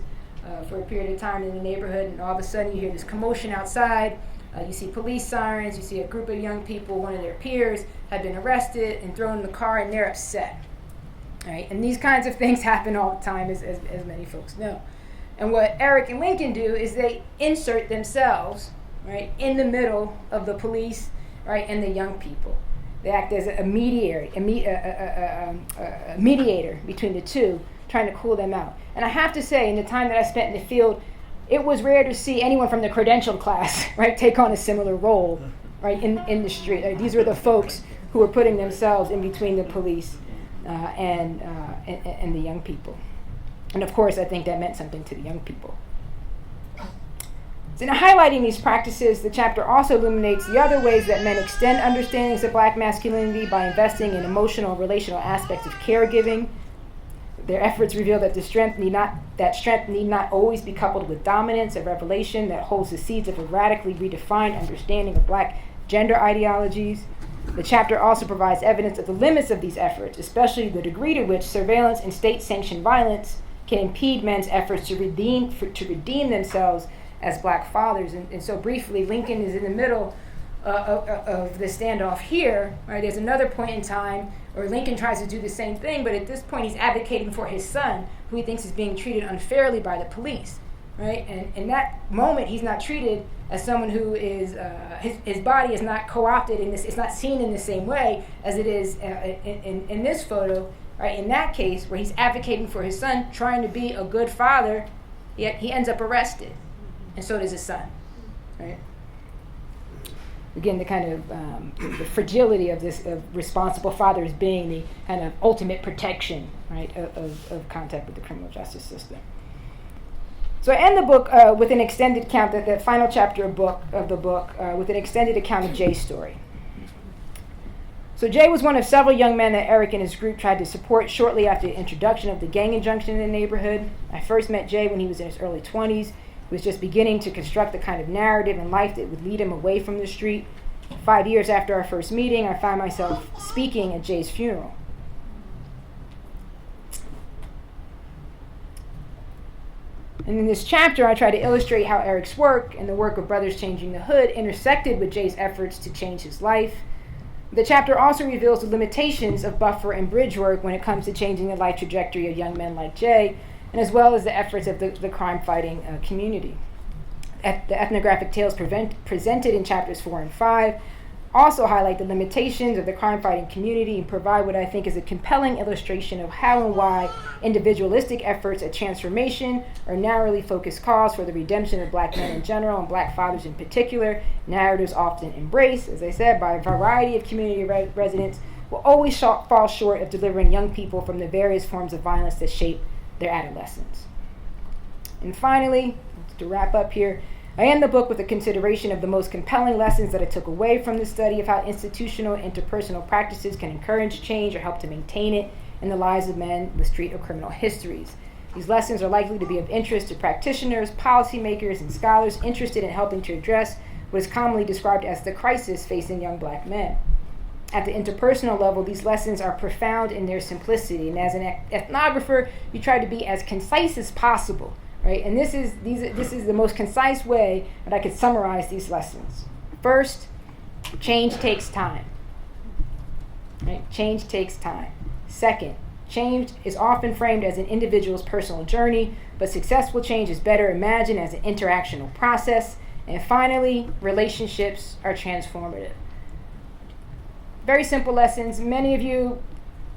Speaker 2: for a period of time in the neighborhood. And all of a sudden you hear this commotion outside. You see police sirens. You see a group of young people, one of their peers, had been arrested and thrown in the car, and they're upset. Right? And these kinds of things happen all the time, as many folks know. And what Eric and Lincoln do is they insert themselves, right, in the middle of the police, right, and the young people. They act as a mediator between the two, trying to cool them out. And I have to say, in the time that I spent in the field, it was rare to see anyone from the credentialed class, right, take on a similar role, right, in the street. Like, these were the folks who were putting themselves in between the police and the young people. And of course, I think that meant something to the young people. So in highlighting these practices, the chapter also illuminates the other ways that men extend understandings of black masculinity by investing in emotional and relational aspects of caregiving. Their efforts reveal that strength need not always be coupled with dominance, a revelation that holds the seeds of a radically redefined understanding of black gender ideologies. The chapter also provides evidence of the limits of these efforts, especially the degree to which surveillance and state-sanctioned violence can impede men's efforts to redeem themselves as black fathers. And so briefly, Lincoln is in the middle of the standoff here. Right? There's another point in time where Lincoln tries to do the same thing, but at this point he's advocating for his son, who he thinks is being treated unfairly by the police. Right? And in that moment, he's not treated as someone who is, his body is not co-opted in this, it's not seen in the same way as it is in this photo. Right? In that case, where he's advocating for his son, trying to be a good father, yet he ends up arrested. And so does his son. Right? again, the kind of the fragility of this of responsible fathers being the kind of ultimate protection, right, of contact with the criminal justice system. So I end the book with an extended account, the final chapter of the book, with an extended account of Jay's story. So Jay was one of several young men that Eric and his group tried to support shortly after the introduction of the gang injunction in the neighborhood. I first met Jay when he was in his early 20s. He was just beginning to construct the kind of narrative in life that would lead him away from the street. 5 years after our first meeting, I found myself speaking at Jay's funeral. And in this chapter, I try to illustrate how Eric's work and the work of Brothers Changing the Hood intersected with Jay's efforts to change his life. The chapter also reveals the limitations of buffer and bridge work when it comes to changing the life trajectory of young men like Jay, and as well as the efforts of the crime-fighting community. The ethnographic tales presented in chapters 4 and 5 also highlight the limitations of the crime-fighting community and provide what I think is a compelling illustration of how and why individualistic efforts at transformation or narrowly focused calls for the redemption of black men in general and black fathers in particular, narratives often embraced, as I said, by a variety of community residents, will always fall short of delivering young people from the various forms of violence that shape their adolescence. And finally, to wrap up here, I end the book with a consideration of the most compelling lessons that I took away from the study of how institutional and interpersonal practices can encourage change or help to maintain it in the lives of men with street or criminal histories. These lessons are likely to be of interest to practitioners, policymakers, and scholars interested in helping to address what is commonly described as the crisis facing young black men. At the interpersonal level, these lessons are profound in their simplicity, and as an ethnographer, you try to be as concise as possible. Right, and this is the most concise way that I could summarize these lessons. First, change takes time. Right? Change takes time. Second, change is often framed as an individual's personal journey, but successful change is better imagined as an interactional process. And finally, relationships are transformative. Very simple lessons. Many of you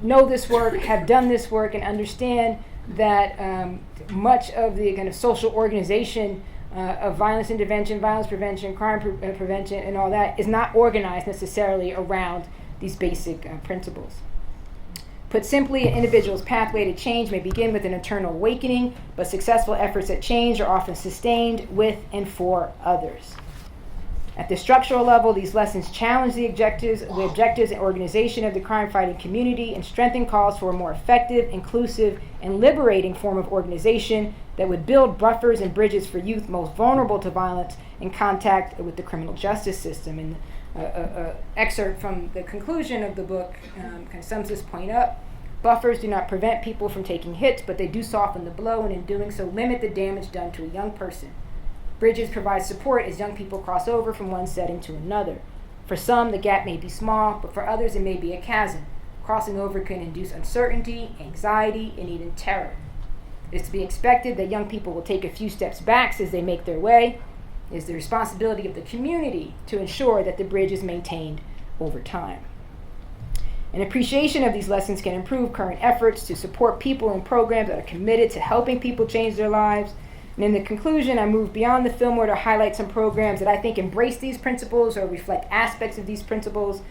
Speaker 2: know this work, have done this work, and understand that much of the kind of social organization of violence intervention, violence prevention, crime prevention, and all that is not organized necessarily around these basic principles. Put simply, an individual's pathway to change may begin with an internal awakening, but successful efforts at change are often sustained with and for others. At the structural level, these lessons challenge the objectives and organization of the crime-fighting community and strengthen calls for a more effective, inclusive, and liberating form of organization that would build buffers and bridges for youth most vulnerable to violence in contact with the criminal justice system. And an excerpt from the conclusion of the book kind of sums this point up. Buffers do not prevent people from taking hits, but they do soften the blow, and in doing so limit the damage done to a young person. Bridges provide support as young people cross over from one setting to another. For some, the gap may be small, but for others, it may be a chasm. Crossing over can induce uncertainty, anxiety, and even terror. It is to be expected that young people will take a few steps back as they make their way. It is the responsibility of the community to ensure that the bridge is maintained over time. An appreciation of these lessons can improve current efforts to support people and programs that are committed to helping people change their lives. And in the conclusion, I move beyond the Fillmore to highlight some programs that I think embrace these principles or reflect aspects of these principles.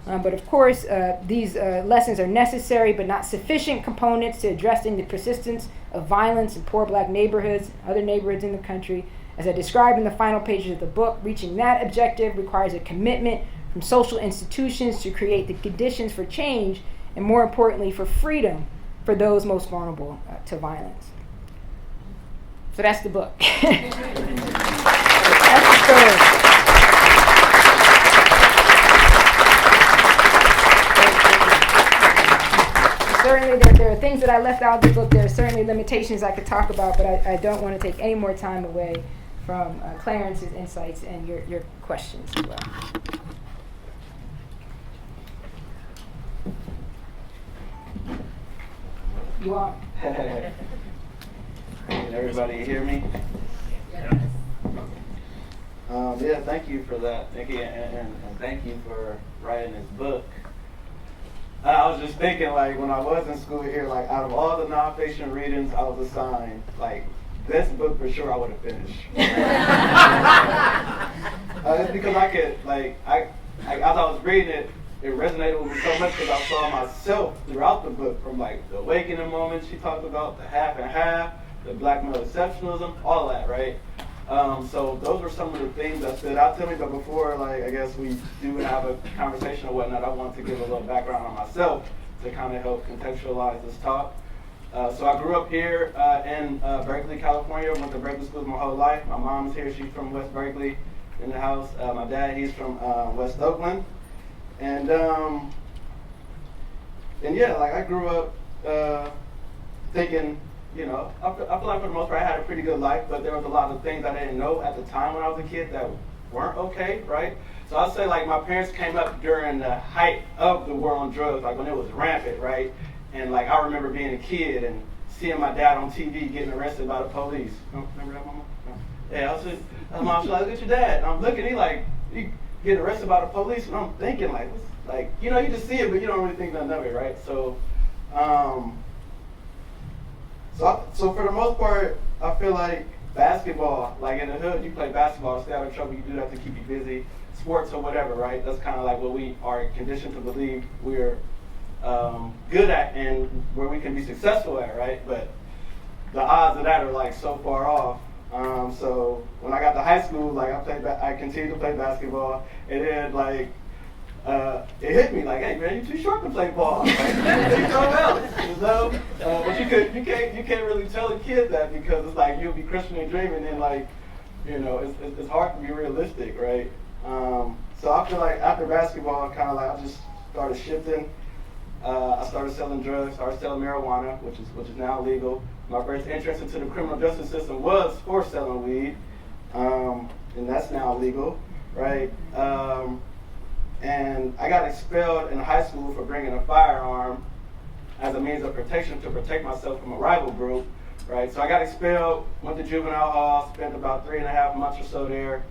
Speaker 2: But of course, these lessons are necessary but not sufficient components to addressing the persistence of violence in poor black neighborhoods, other neighborhoods in the country. As I describe in the final pages of the book, reaching that objective requires a commitment from social institutions to create the conditions for change and, more importantly, for freedom for those most vulnerable to violence. So that's the book. That's the story. Certainly, there are things that I left out of the book. There are certainly limitations I could talk about, but I don't want to take any more time away from Clarence's insights and your questions as well. You are.
Speaker 3: Can everybody hear me? Yeah, thank you for that, Nikki, and thank you for writing this book. I was just thinking, like, when I was in school here, like, out of all the nonfiction readings I was assigned, like, this book for sure I would have finished. It's because I could, as I was reading it, it resonated with me so much because I saw myself throughout the book, from like the awakening moment she talked about, the half and half, the black male exceptionalism, all that, right? So those were some of the things that stood out to me. But before, I guess we do have a conversation or whatnot, I want to give a little background on myself to kind of help contextualize this talk. So I grew up here in Berkeley, California. Went to Berkeley schools my whole life. My mom's here; she's from West Berkeley in the house. My dad, he's from West Oakland. And yeah, I grew up thinking, I feel like for the most part I had a pretty good life, but there was a lot of things I didn't know at the time when I was a kid that weren't okay, right? So I'd say my parents came up during the height of the war on drugs, when it was rampant, right? And I remember being a kid and seeing my dad on TV getting arrested by the police. Remember that, Mama? No. Yeah, I was just, Mom, she's like, look at your dad. And I'm looking, he getting arrested by the police, and I'm thinking you just see it, but you don't really think nothing of it, right? So, so for the most part, I feel like basketball, in the hood, you play basketball, stay out of trouble, you do that to keep you busy, sports or whatever, right? That's kind of what we are conditioned to believe we're good at and where we can be successful at, right? But the odds of that are so far off. So when I got to high school, I continued to play basketball, and then it hit me hey man, you're too short to play ball. But you can't really tell a kid that, because it's you'll be Christian dreaming, and it's hard to be realistic, right? So I feel after basketball, I just started shifting. I started selling drugs, started selling marijuana, which is now legal. My first entrance into the criminal justice system was for selling weed, and that's now legal, right? And I got expelled in high school for bringing a firearm as a means of protection to protect myself from a rival group, right? So I got expelled, went to juvenile hall, spent about 3.5 months or so there.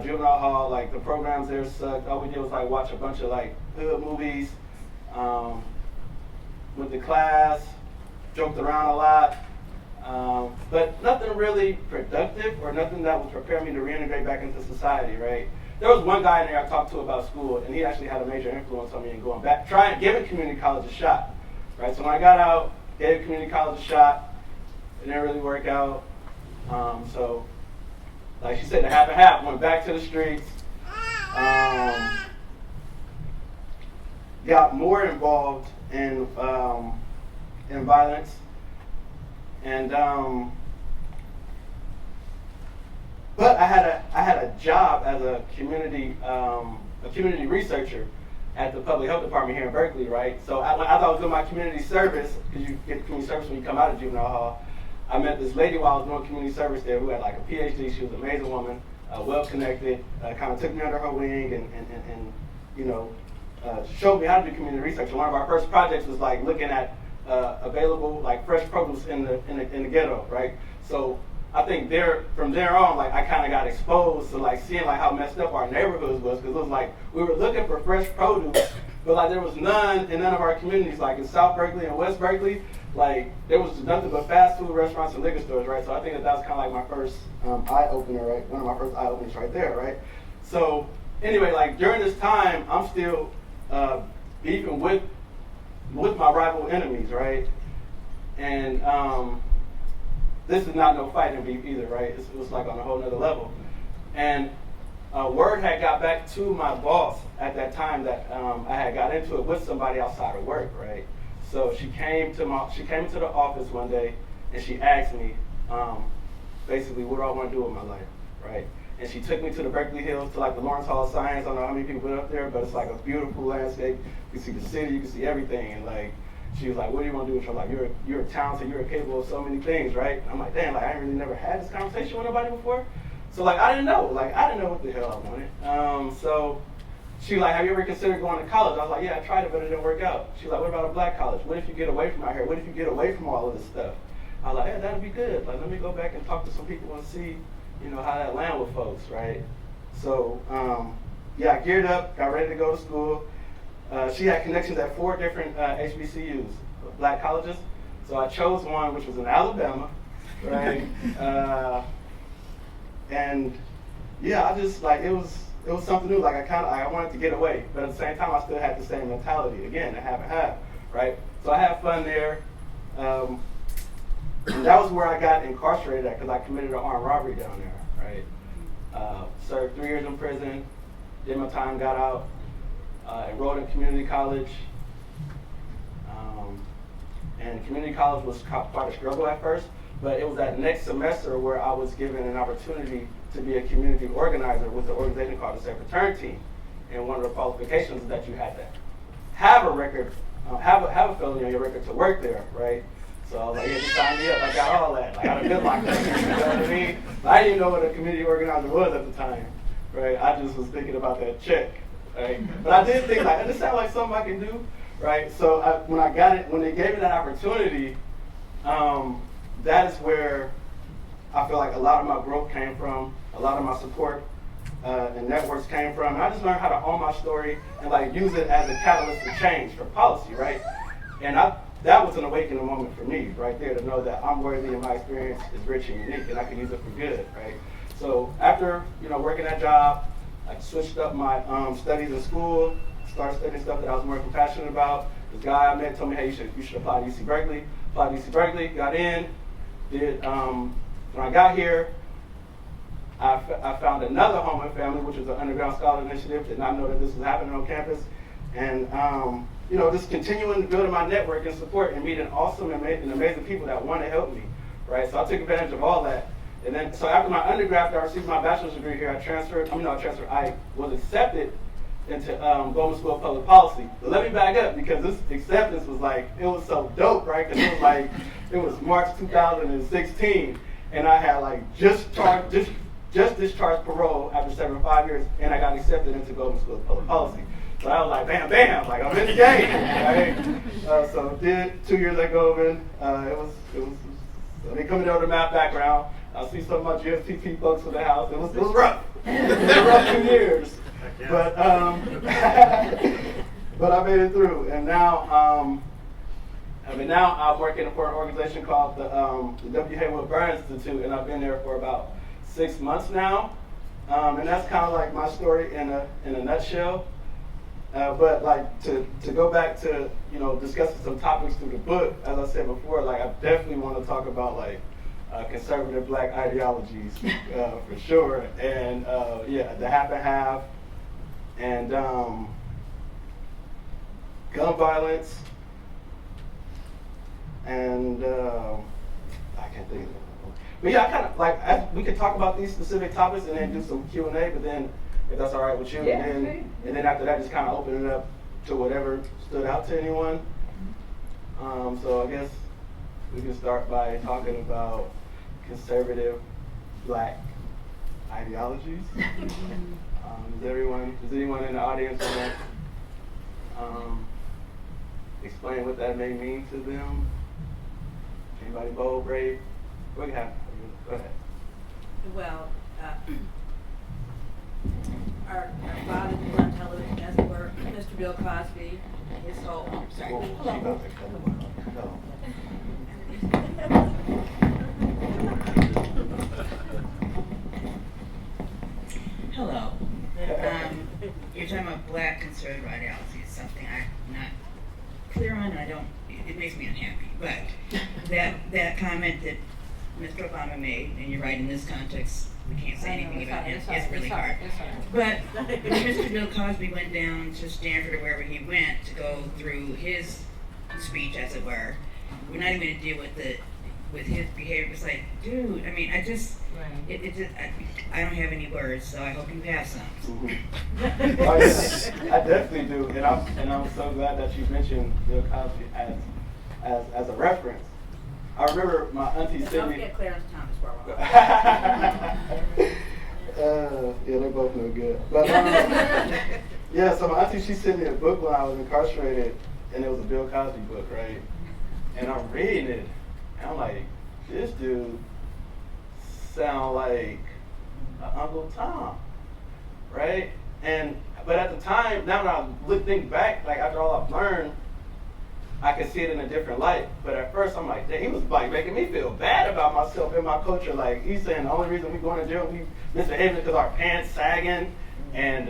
Speaker 3: Juvenile hall, the programs there sucked. All we did was watch a bunch of hood movies, went to class, joked around a lot, but nothing really productive or nothing that would prepare me to reintegrate back into society, right? There was one guy in there I talked to about school, and he actually had a major influence on me in going back, giving community college a shot, right? So when I got out, gave community college a shot, it didn't really work out. So, like she said, the half and half, went back to the streets, got more involved in violence, and but I had a job as a community researcher at the public health department here in Berkeley, right? So as I was doing my community service, because you get community service when you come out of juvenile hall, I met this lady while I was doing community service there who had a PhD. She was an amazing woman, well connected, kind of took me under her wing and showed me how to do community research. And one of our first projects was looking at available fresh produce in the ghetto, right? So I think from there on, I kind of got exposed to seeing how messed up our neighborhoods was, because it was we were looking for fresh produce, but there was none in none of our communities. In South Berkeley and West Berkeley, there was nothing but fast food restaurants and liquor stores, right? So I think that was kind of my first eye opener, right? One of my first eye openers right there, right? So anyway, during this time, I'm still beefing with my rival enemies, right? And this is not no fighting beef either, right? It was on a whole nother level. And word had got back to my boss at that time that I had got into it with somebody outside of work, right? So she came to the office one day and she asked me, basically, what do I want to do with my life, right? And she took me to the Berkeley Hills, to the Lawrence Hall of Science. I don't know how many people went up there, but it's a beautiful landscape. You can see the city, you can see everything, and she was like, what do you want to do? And I'm you're talented, you're capable of so many things, right? I'm like, damn, I ain't really never had this conversation with nobody before. So I didn't know, I didn't know what the hell I wanted. So she was like, have you ever considered going to college? I was like, yeah, I tried it, but it didn't work out. She was like, what about a black college? What if you get away from out here? What if you get away from all of this stuff? I was like, yeah, that'd be good. Let me go back and talk to some people and see, how that land with folks, right? So, yeah, I geared up, got ready to go to school. She had connections at 4 different HBCUs, black colleges. So I chose one, which was in Alabama, right? And yeah, I just like it was something new. Like I wanted to get away, but at the same time I still had the same mentality. Again, I have and have, right? So I had fun there. And that was where I got incarcerated at because I committed an armed robbery down there, right? Served 3 years in prison, did my time, got out, enrolled in community college. And community college was quite a struggle at first, but it was that next semester where I was given an opportunity to be a community organizer with an organization called the Safe Return Team. And one of the qualifications is that you had to have a record, have a felony on your record to work there, right? So I was like, yeah, just sign me up. I got all that. Like, I got a good lock. You know what I mean? I didn't even know what a community organizer was at the time, right? I just was thinking about that check, right? But I did think, like, this sounds like something I can do, right? So when they gave me that opportunity, that is where I feel like a lot of my growth came from, a lot of my support and networks came from. And I just learned how to own my story and like use it as a catalyst for change, for policy, right? And that was an awakening moment for me right there to know that I'm worthy and my experience is rich and unique and I can use it for good, right? So after, working that job, I switched up my studies in school, started studying stuff that I was more passionate about. This guy I met told me, hey, you should apply to UC Berkeley. Applied to UC Berkeley, got in, when I got here, I found another home and family, which was an underground scholar initiative. Did not know that this was happening on campus. And, just continuing building my network and support and meeting awesome and amazing people that want to help me, right? So I took advantage of all that. And then, so after my undergrad, after I received my bachelor's degree here, I was accepted into Goldman School of Public Policy. But let me back up because this acceptance was like, it was so dope, right? Because it was March 2016. And I had like just discharged parole after serving 5 years, and I got accepted into Goldman School of Public Policy. So I was like, bam, bam, like I'm in the game, right? So did 2 years at Goldman. It was. I mean, coming over the math background, I see some of my GSPP folks in the house. It was rough. It was a rough 2 years, but but I made it through, and now I'm working for an organization called the W. Haywood Burns Institute, and I've been there for about 6 months now, and that's kind of like my story in a nutshell. But like to go back to discussing some topics through the book, as I said before, like I definitely want to talk about like conservative Black ideologies for sure, and the have and have, and gun violence, and I can't think of it. But yeah, I kind of like we could talk about these specific topics and then do some Q&A, but then if that's all right with you,
Speaker 2: Yeah,
Speaker 3: and then after that, just kind of open it up to whatever stood out to anyone. So I guess we can start by talking about conservative Black ideologies. Does anyone in the audience want to explain what that may mean to them? Anybody bold, brave? Go ahead.
Speaker 4: Well, our father was on television, as it were, Mr. Bill Cosby, his whole,
Speaker 5: Hello. You're talking about Black conservative ideology. It's something I'm not clear on, and it makes me unhappy. But that comment that Mr. Obama made, and you're right, in this context, we can't say anything about it. It's really hard. But when Mr. Bill Cosby went down to Stanford or wherever he went to go through his speech, as it were, we're not even going to deal with his behavior. It's like, dude, I mean, I just I don't have any words, so I hope you have some.
Speaker 3: Mm-hmm. Oh, yeah, I definitely do, and I'm so glad that you mentioned Bill Cosby as a reference. I remember my auntie
Speaker 4: Don't
Speaker 3: Sydney.
Speaker 4: get Clarence Thomas for a while.
Speaker 3: Yeah, they both know good. But yeah, so my auntie, she sent me a book when I was incarcerated, and it was a Bill Cosby book, right? And I'm reading it, and I'm like, this dude sound like Uncle Tom, right? But at the time, now when I think back, like after all I've learned, I could see it in a different light. But at first, I'm like, he was like making me feel bad about myself and my culture. Like, he's saying the only reason we going to jail, we misbehaving because our pants sagging, and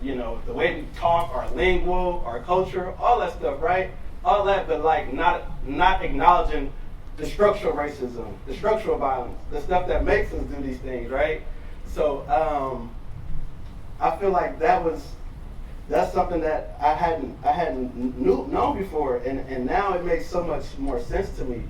Speaker 3: you know, the way we talk, our lingual, our culture, all that stuff, right? All that, but like not acknowledging the structural racism, the structural violence, the stuff that makes us do these things, right? So I feel like that's something that I hadn't known before, and now it makes so much more sense to me.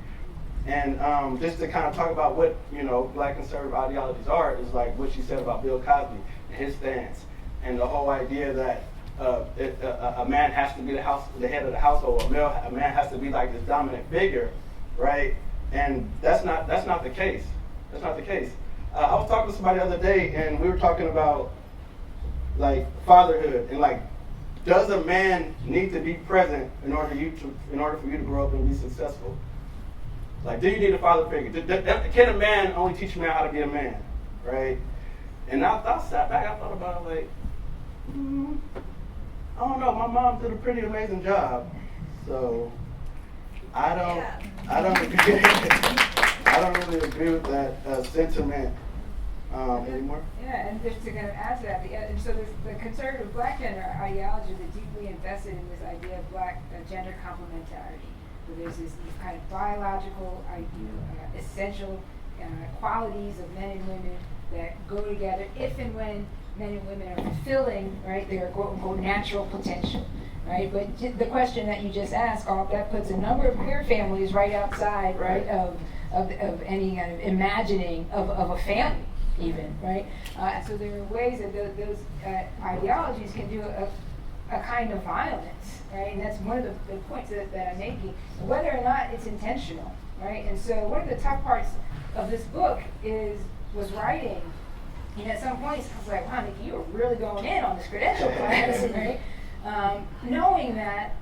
Speaker 3: And just to kind of talk about what, you know, Black conservative ideologies are, is like what you said about Bill Cosby and his stance, and the whole idea that a man has to be the head of the household, a man has to be like this dominant figure, right? And that's not the case. That's not the case. I was talking to somebody the other day, and we were talking about like fatherhood, and like, does a man need to be present in order for you to grow up and be successful? Like, do you need a father figure? Can a man only teach a man how to be a man, right? And I sat back, I thought about it, like, I don't know. My mom did a pretty amazing job, so I don't really agree with that sentiment anymore.
Speaker 2: Yeah, and just to kind of add to that, and so there's the conservative Black gender ideology that deeply invested in this idea of Black gender complementarity. So there's these kind of biological, essential qualities of men and women that go together if and when men and women are fulfilling, right, their quote-unquote natural potential, right? But the question that you just asked, that puts a number of queer families right outside, right, of any kind of imagining of a family, even, right? So there are ways that those ideologies can do a kind of violence, right? And that's one of the points that I'm making, whether or not it's intentional, right? And so one of the tough parts of this book was writing. And at some points, I was like, wow, Nikki, you were really going in on this credential class, right? Knowing that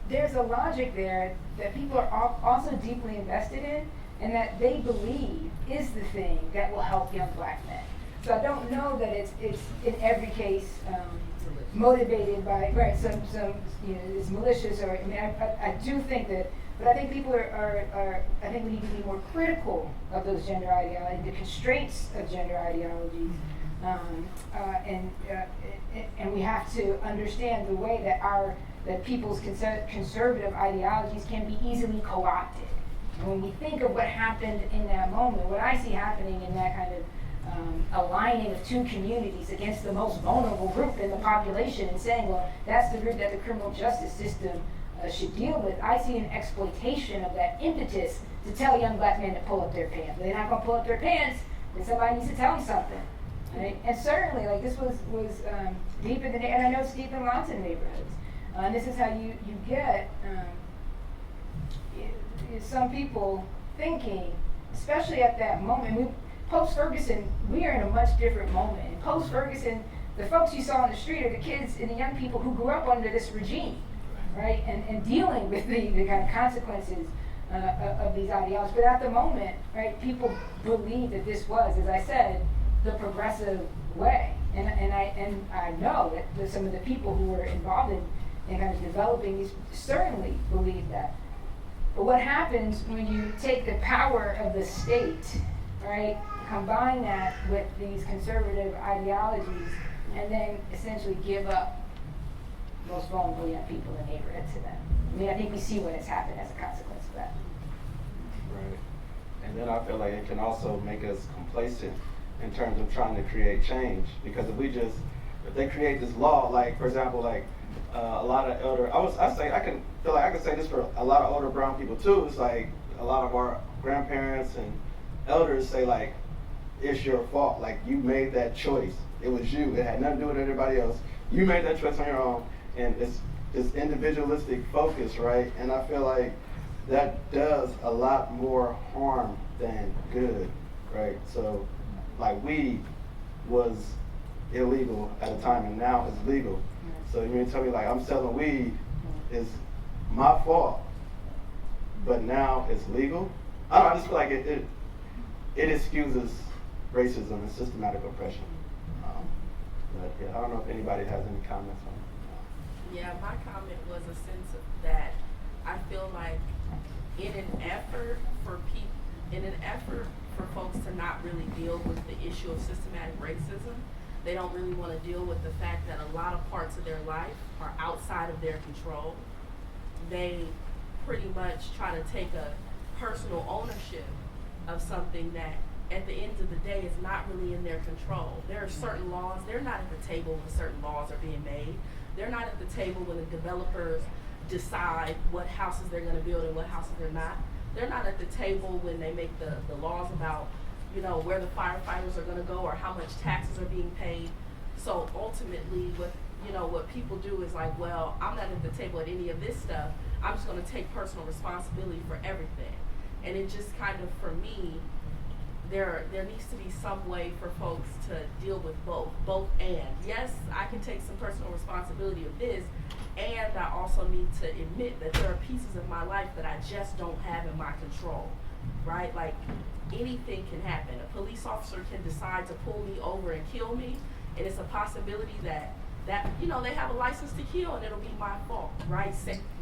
Speaker 2: there's a logic there that people are also deeply invested in, and that they believe is the thing that will help young Black men. So I don't know that it's in every case motivated by, right, some you know, it's malicious, or, I mean, I do think that, but I think people are I think we need to be more critical of those gender ideologies, the constraints of gender ideologies, and we have to understand the way that people's conservative ideologies can be easily co-opted. And when we think of what happened in that moment, what I see happening in that kind of aligning of two communities against the most vulnerable group in the population, and saying, well, that's the group that the criminal justice system should deal with, I see an exploitation of that impetus to tell young Black men to pull up their pants. But they're not going to pull up their pants, then somebody needs to tell them something. Right? And certainly, like, this was deep in the, and I know it's deep in lots of neighborhoods. And this is how you get some people thinking, especially at that moment, post-Ferguson, we are in a much different moment. And post-Ferguson, the folks you saw on the street are the kids and the young people who grew up under this regime, right? And dealing with the kind of consequences of these ideologies. But at the moment, right, people believe that this was, as I said, the progressive way. And I know that some of the people who were involved in kind of developing these certainly believe that. But what happens when you take the power of the state, right, combine that with these conservative ideologies, and then essentially give up most vulnerable young people in the neighborhood to them? I mean, I think we see what has happened as a consequence of that.
Speaker 3: Right. And then I feel like it can also make us complacent in terms of trying to create change. Because if they create this law, like, for example, like, a lot of elder, I can say this for a lot of older brown people too. It's like a lot of our grandparents and elders say, like, it's your fault. Like, you made that choice. It was you. It had nothing to do with anybody else. You made that choice on your own. And it's this individualistic focus, right? And I feel like that does a lot more harm than good, right? So, like, weed was illegal at a time, and now it's legal. So you mean to tell me, like, I'm selling weed is my fault, but now it's legal? I don't know, I just feel like it excuses racism and systematic oppression. But yeah, I don't know if anybody has any comments on it.
Speaker 6: Yeah, my comment was a sense of that feel like in an effort for folks to not really deal with the issue of systematic racism, they don't really want to deal with the fact that a lot of parts of their life are outside of their control. They pretty much try to take a personal ownership of something that at the end of the day is not really in their control. There are certain laws, they're not at the table when certain laws are being made. They're not at the table when the developers decide what houses they're going to build and what houses they're not. They're not at the table when they make the laws about, you know, where the firefighters are going to go or how much taxes are being paid. So ultimately, what people do is like, well, I'm not at the table at any of this stuff. I'm just going to take personal responsibility for everything. And it just kind of, for me, there needs to be some way for folks to deal with both and. Yes, I can take some personal responsibility of this, and I also need to admit that there are pieces of my life that I just don't have in my control, right? Like, anything can happen. A police officer can decide to pull me over and kill me, and it's a possibility that they have a license to kill and it'll be my fault, right?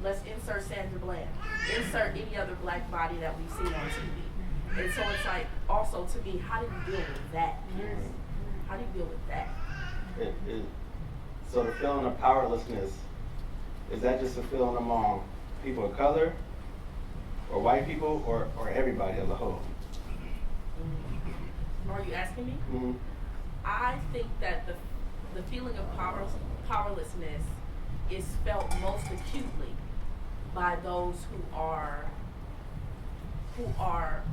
Speaker 6: Let's insert Sandra Bland, insert any other black body that we've seen on TV. And so it's like, also to me, how do you deal with that piece? How do you deal with that?
Speaker 3: So the feeling of powerlessness, is that just a feeling among people of color, or white people, or everybody as a whole?
Speaker 6: Are you asking me?
Speaker 3: Mm-hmm.
Speaker 6: I think that the feeling of powerlessness is felt most acutely by those who are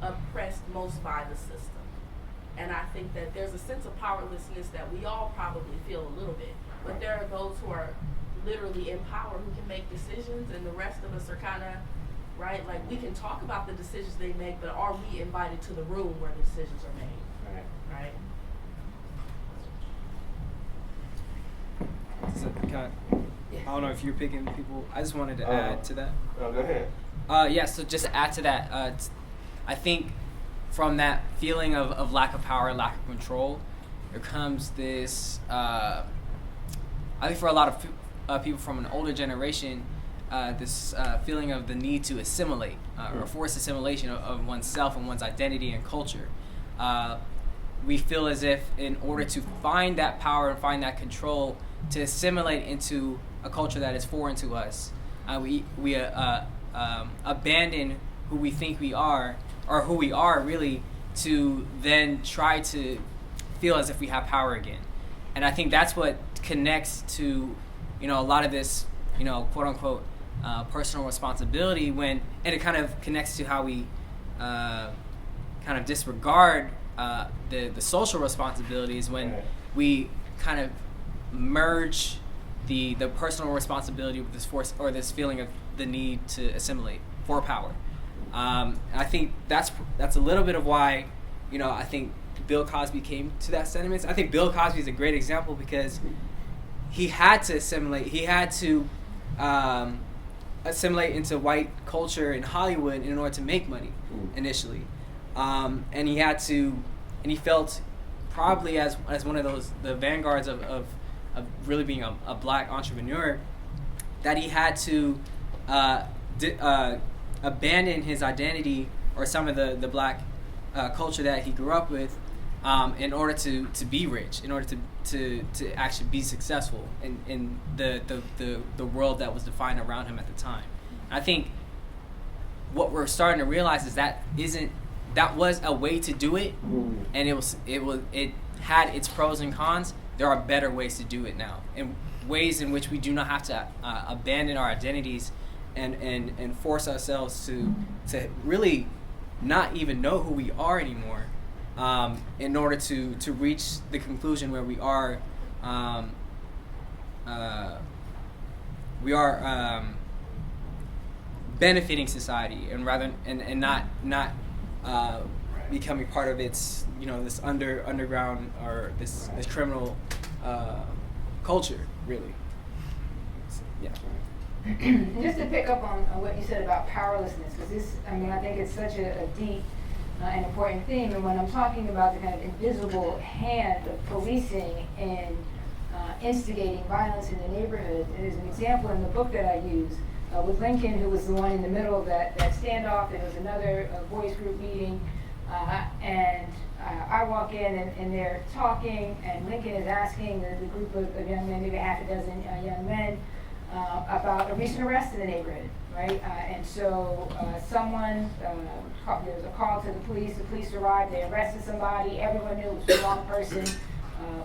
Speaker 6: oppressed most by the system. And I think that there's a sense of powerlessness that we all probably feel a little bit, but there are those who are literally in power who can make decisions, and the rest of us are kind of, right, like, we can talk about the decisions they make, but are we invited to the room where the decisions are made? Right?
Speaker 7: So, I don't know if you're picking people. I just wanted to add to that.
Speaker 3: Oh, go ahead.
Speaker 7: Yeah, so just to add to that, I think from that feeling of lack of power, lack of control, there comes this, I think for a lot of people from an older generation, this feeling of the need to assimilate, or forced assimilation of oneself and one's identity and culture. We feel as if in order to find that power and find that control, to assimilate into a culture that is foreign to us, we abandon who we think we are, or who we are really, to then try to feel as if we have power again. And I think that's what connects to, a lot of this, quote unquote, personal responsibility, and it kind of connects to how we kind of disregard the social responsibilities when we kind of merge the personal responsibility with this force or this feeling of the need to assimilate for power. I think that's a little bit of why, I think Bill Cosby came to that sentiment. I think Bill Cosby is a great example because he had to assimilate. He had to assimilate into white culture in Hollywood in order to make money initially, and he felt probably as one of the vanguards of really being a black entrepreneur, that he had to abandon his identity or some of the black culture that he grew up with in order to be rich, in order to actually be successful in the world that was defined around him at the time. I think what we're starting to realize is that was a way to do it, and it had its pros and cons. There are better ways to do it now, in ways in which we do not have to abandon our identities and force ourselves to really not even know who we are anymore, in order to reach the conclusion where we are benefiting society, and rather and not becoming part of its this underground or this criminal culture, really. Yeah.
Speaker 2: Just to pick up on what you said about powerlessness, because I think it's such a deep and important theme. And when I'm talking about the kind of invisible hand of policing and instigating violence in the neighborhood, there's an example in the book that I use with Lincoln, who was the one in the middle of that standoff. There was another boys group meeting, and I walk in and they're talking, and Lincoln is asking the group of young men, maybe half a dozen young men, about a recent arrest in the neighborhood, right? And so someone, there was a call to the police arrived, they arrested somebody, everyone knew it was the wrong person.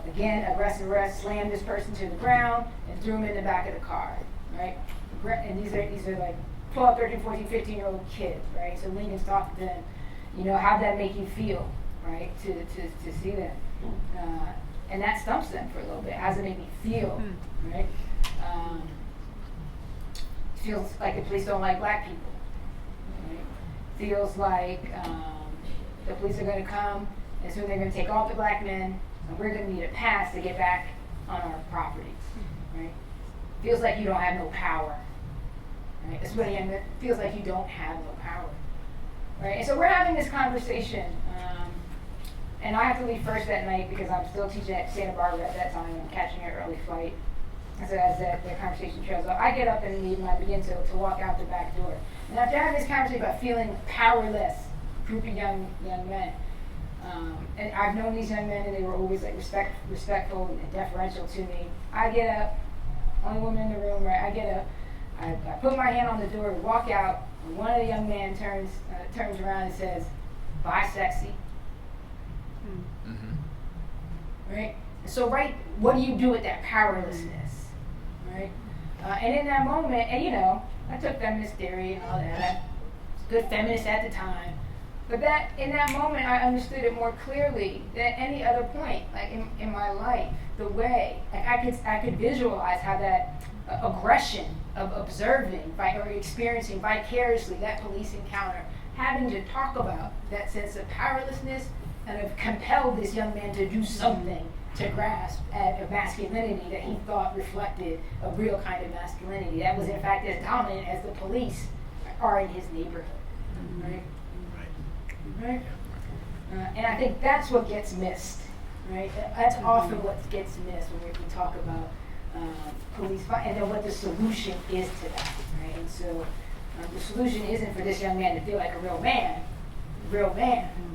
Speaker 2: Again, aggressive arrest, slammed this person to the ground and threw him in the back of the car, right? And these are like 12, 13, 14, 15-year-old kids, right? So Lincoln's talking to them, you know, how'd that make you feel, right? To see that. And that stumps them for a little bit. How's it make me feel, right? Feels like the police don't like black people, right? Feels like the police are going to come and soon they're going to take all the black men and we're going to need a pass to get back on our property, right? Feels like you don't have no power, right? It's really, it feels like you don't have no power, right? And so we're having this conversation, and I have to leave first that night because I'm still teaching at Santa Barbara at that time. I'm catching an early flight. And so as the conversation trails off, I get up and leave and I begin to walk out the back door. And after having this conversation about feeling powerless, group of young men, and I've known these young men and they were always like respectful and deferential to me. I get up, only woman in the room, right? I get up, I put my hand on the door, walk out, and one of the young men turns around and says, "Bye, sexy." Right? So, right, what do you do with that powerlessness? Right? And in that moment, and you know, I took feminist theory and all that. I was a good feminist at the time. But that in that moment, I understood it more clearly than any other point, like in my life, the way like I could visualize how that aggression of observing or experiencing vicariously that police encounter, having to talk about that sense of powerlessness, and have compelled this young man to do something to grasp at a masculinity that he thought reflected a real kind of masculinity that was in fact as dominant as the police are in his neighborhood, right? Right? And I think that's what gets missed, right? That's often what gets missed when we talk about police fight, and then what the solution is to that, right? And so the solution isn't for this young man to feel like a real man,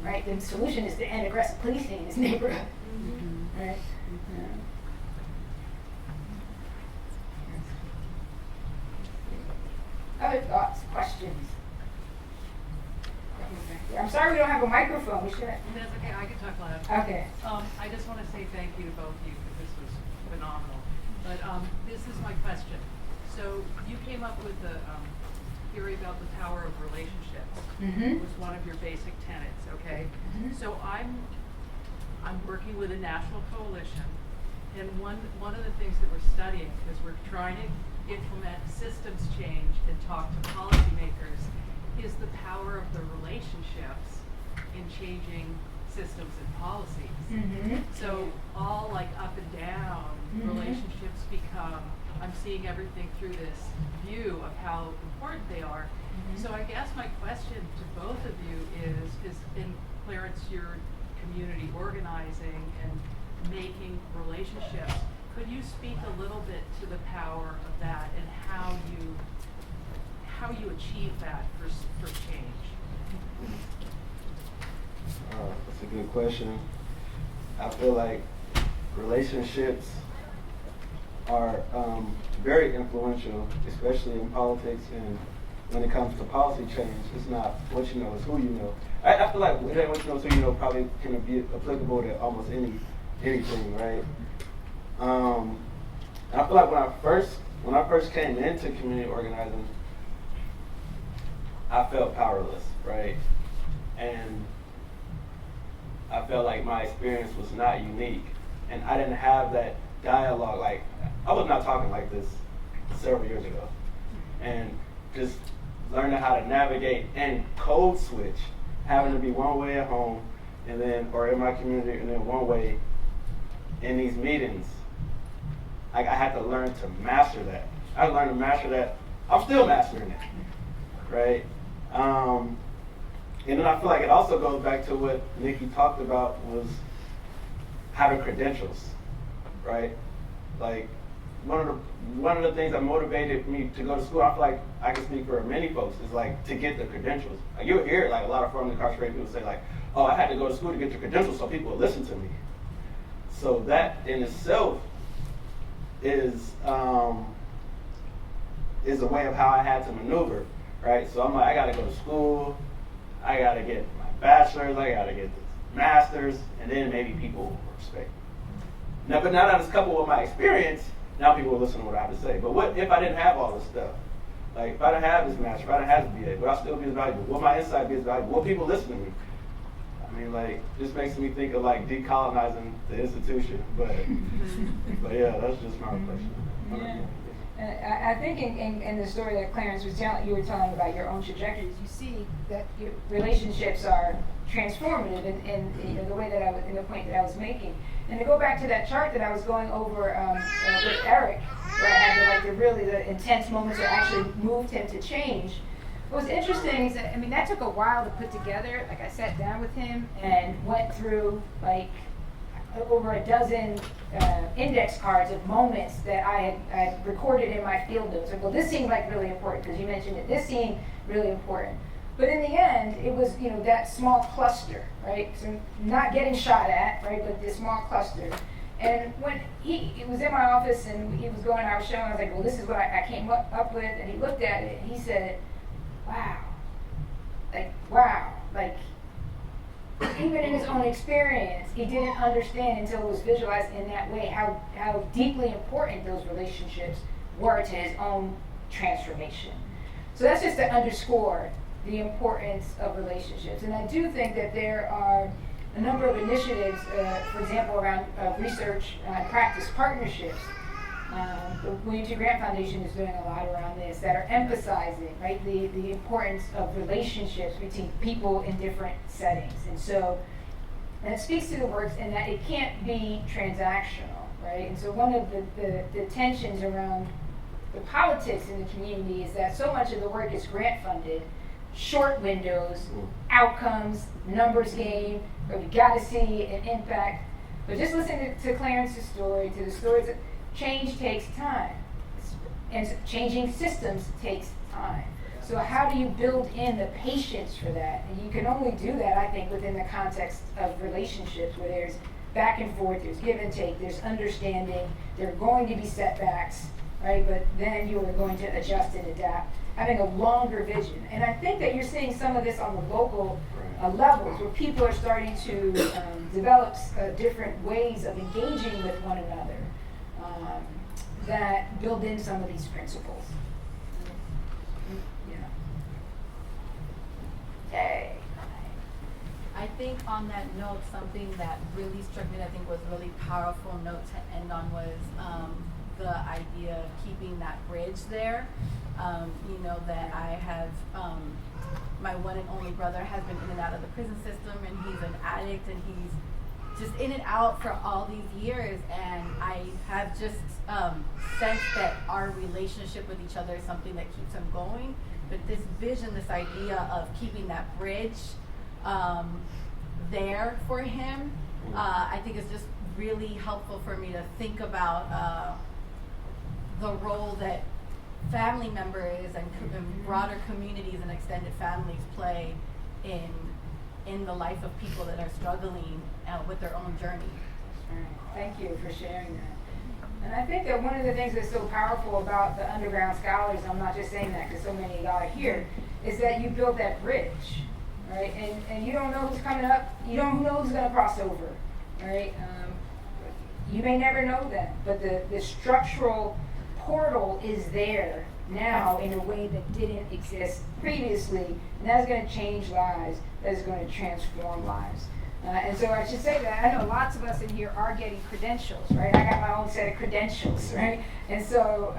Speaker 2: right? The solution is to end aggressive policing in his neighborhood, right? Other thoughts, questions? I'm sorry we don't have a microphone. We should.
Speaker 8: That's okay. I can talk loud.
Speaker 2: Okay.
Speaker 8: I just want to say thank you to both of you because this was phenomenal. But this is my question. So you came up with the theory about the power of relationships. It was one of your basic tenets. Okay. So I'm working with a national coalition, and one of the things that we're studying, because we're trying to implement systems change and talk to policymakers, is the power of the relationships in changing systems and policies. So all like up and down relationships become, I'm seeing everything through this view of how important they are. So I guess my question to both of you is in Clarence, your community organizing and making relationships, could you speak a little bit to the power of that and how you achieve that for change?
Speaker 3: That's a good question. I feel like relationships are very influential, especially in politics, and when it comes to policy change, it's not what you know, it's who you know. I feel like what you know is who you know probably can be applicable to almost anything, right? And I feel like when I first came into community organizing, I felt powerless, right? And I felt like my experience was not unique. And I didn't have that dialogue. Like, I was not talking like this several years ago. And just learning how to navigate and code switch, having to be one way at home, and then, or in my community, and then one way in these meetings. Like, I had to learn to master that. I learned to master that. I'm still mastering it, right? And then I feel like it also goes back to what Nikki talked about, was having credentials, right? Like, one of the things that motivated me to go to school, I feel like I can speak for many folks, is like to get the credentials. Like you'll hear like a lot of formerly incarcerated people say like, oh, I had to go to school to get the credentials so people would listen to me. So that in itself is a way of how I had to maneuver, right? So I'm like, I gotta go to school, I gotta get my bachelor's, I gotta get the master's, and then maybe people will respect me. Now, but now that it's coupled with my experience, now people will listen to what I have to say. But what if I didn't have all this stuff? Like, if I didn't have this master, if I didn't have this BA, would I still be as valuable? Will my insight be as valuable? Will people listen to me? I mean, like, this makes me think of, like, decolonizing the institution. But yeah, that's just my reflection.
Speaker 2: Yeah. I think in the story that Clarence was telling, you were telling about your own trajectories, you see that your relationships are transformative in you know, the way that in the point that I was making. And to go back to that chart that I was going over with Eric, where I had the intense moments that actually moved him to change. What was interesting is that, I mean, that took a while to put together. Like, I sat down with him and went through like over a dozen index cards of moments that I had recorded in my field notes. Like, well, this seemed like really important because you mentioned it. This seemed really important. But in the end, it was, you know, that small cluster, right? So not getting shot at, right? But this small cluster. And when it was in my office and he was going, I was showing, I was like, well, this is what I came up with. And he looked at it and he said, wow. Like, even in his own experience, he didn't understand until it was visualized in that way how deeply important those relationships were to his own transformation. So that's just to underscore the importance of relationships. And I do think that there are a number of initiatives, for example, around research practice partnerships. The William T. Grant Foundation is doing a lot around this that are emphasizing, right, the importance of relationships between people in different settings. And so, and it speaks to the works in that it can't be transactional, right? And so one of the tensions around the politics in the community is that so much of the work is grant funded, short windows, outcomes, numbers game, where we gotta see an impact. But just listen to Clarence's story, to the stories that change takes time. And changing systems takes time. So how do you build in the patience for that? And you can only do that, I think, within the context of relationships where there's back and forth, there's give and take, there's understanding, there are going to be setbacks, right? But then you are going to adjust and adapt, having a longer vision. And I think that you're seeing some of this on the local levels where people are starting to develop different ways of engaging with one another that build in some of these principles. Yay.
Speaker 9: I think on that note, something that really struck me that I think was a really powerful note to end on was the idea of keeping that bridge there. You know, that I have, my one and only brother has been in and out of the prison system, and he's an addict, and he's just in and out for all these years, and I have just sensed that our relationship with each other is something that keeps him going. But this vision, this idea of keeping that bridge there for him, I think is just really helpful for me to think about the role that family members and broader communities and extended families play in the life of people that are struggling with their own journey.
Speaker 2: All right. Thank you for sharing that. And I think that one of the things that's so powerful about the underground scholars, I'm not just saying that because so many of y'all are here, is that you build that bridge, right? And you don't know who's coming up. You don't know who's going to cross over, right? You may never know that, but the structural portal is there now in a way that didn't exist previously, and that's going to change lives, that is going to transform lives. And so I should say that I know lots of us in here are getting credentials, right? I got my own set of credentials, right? And so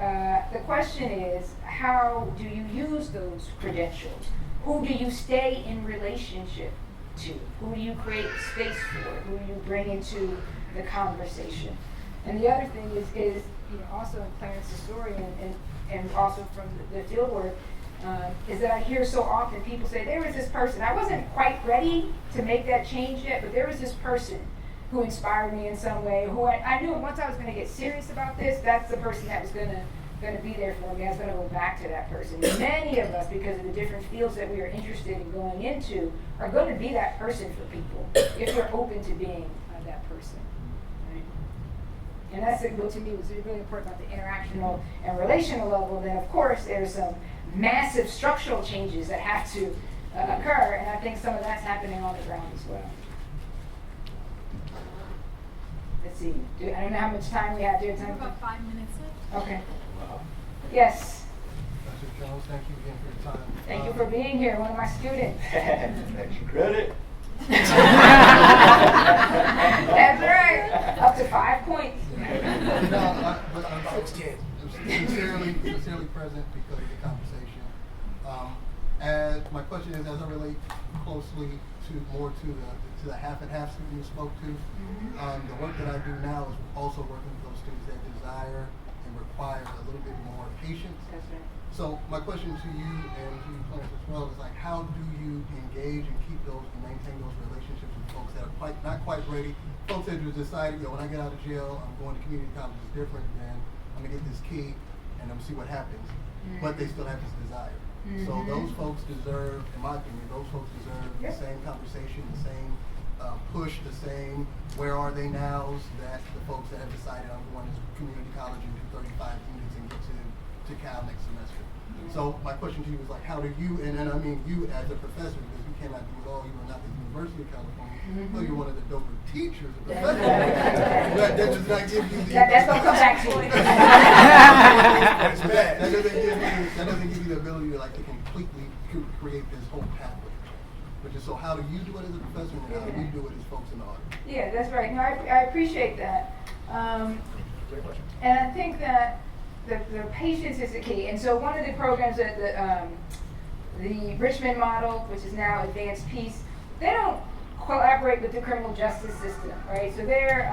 Speaker 2: the question is, how do you use those credentials? Who do you stay in relationship to? Who do you create space for? Who do you bring into the conversation? And the other thing is you know, also in Clarence's story and also from the field work, is that I hear so often people say, there was this person, I wasn't quite ready to make that change yet, but there was this person who inspired me in some way, who I knew once I was going to get serious about this, that's the person that was going to be there for me. I was going to go back to that person. Many of us, because of the different fields that we are interested in going into, are going to be that person for people if we're open to being that person. Right? And that's what to me was really important about the interactional and relational level. Then, of course, there's some massive structural changes that have to occur, and I think some of that's happening on the ground as well. Let's see. I don't know how much time we have. Do you have time?
Speaker 9: About 5 minutes left.
Speaker 2: Okay. Yes.
Speaker 10: Dr. Jones, thank you again for your time.
Speaker 2: Thank you for being here, one of my students.
Speaker 3: Extra credit.
Speaker 2: That's right. Up to 5 points.
Speaker 10: But I'm sincerely present because of the conversation. And my question is, as I relate closely to the half and half student you spoke to, the work that I do now is also working with those students that desire and require a little bit more patience.
Speaker 2: That's right.
Speaker 10: So my question to you and to you, Clarence, as well, is like, how do you engage and keep those and maintain those relationships with folks that are not quite ready? Folks that have decided, when I get out of jail, I'm going to community college is different, then I'm gonna get this key and I'm gonna see what happens. But they still have this desire. So those folks deserve, in my opinion, those folks deserve the same conversation, the same push, the same where are they nows that the folks that have decided I'm going to community college and do 35 units and get to Cal next semester. So my question to you is like, how do you, and I mean you as a professor, because you cannot do it all, you are not the University of California, though you're one of the doper teachers of professors. that does not give you the...
Speaker 2: That's going to come back to you.
Speaker 10: That doesn't give you the ability to completely create this whole pathway. Which is, so how do you do it as a professor, and how do we do it as folks in the audience?
Speaker 2: Yeah, that's right. No, I appreciate that. And I think that the patience is the key. And so one of the programs that the Richmond model, which is now Advanced Peace, they don't collaborate with the criminal justice system, right? So they're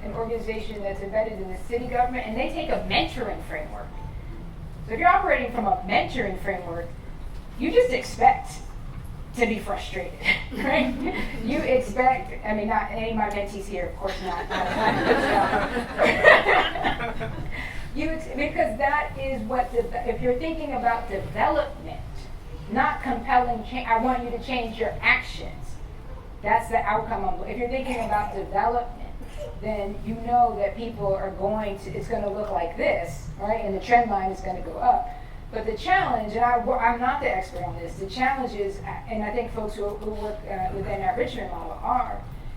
Speaker 2: an organization that's embedded in the city government, and they take a mentoring framework. So if you're operating from a mentoring framework, you just expect to be frustrated, right? You expect, I mean, not any of my mentees here, of course not. Because that is what, if you're thinking about development, not compelling change, I want you to change your actions. That's the outcome. If you're thinking about development, then you know that people are it's going to look like this, right? And the trend line is going to go up. But the challenge, and I'm not the expert on this, the challenge is, and I think folks who work within our Richmond model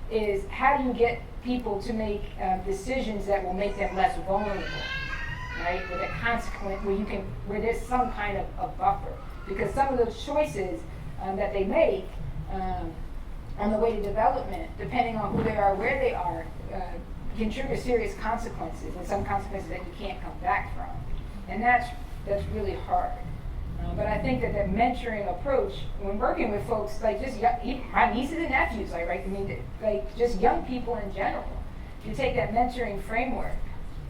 Speaker 2: is how do you get people to make decisions that will make them less vulnerable, right? With a consequence where there's some kind of a buffer. Because some of those choices that they make on the way to development, depending on who they are, where they are, can trigger serious consequences, and some consequences that you can't come back from. And that's really hard. But I think that mentoring approach, when working with folks, like just my nieces and nephews, like just young people in general, you take that mentoring framework,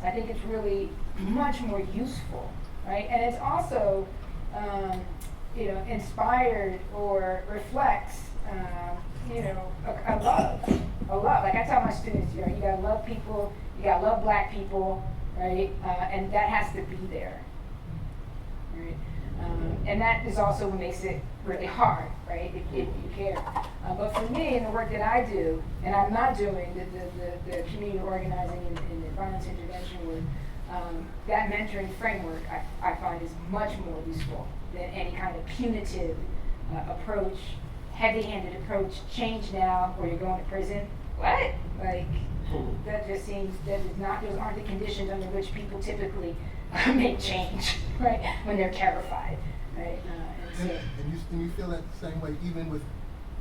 Speaker 2: I think it's really much more useful, right? And it's also, inspired or reflects, a love. Like I tell my students, you gotta love people, you gotta love Black people, right? And that has to be there. Right? And that is also what makes it really hard, right? If you care. But for me, in the work that I do, and I'm not doing the community organizing and the violence intervention work, that mentoring framework I find is much more useful than any kind of punitive approach, heavy-handed approach. Change now, or you're going to prison. What? That just seems those aren't the conditions under which people typically make change, right? When they're terrified, right?
Speaker 10: And you feel that the same way, even with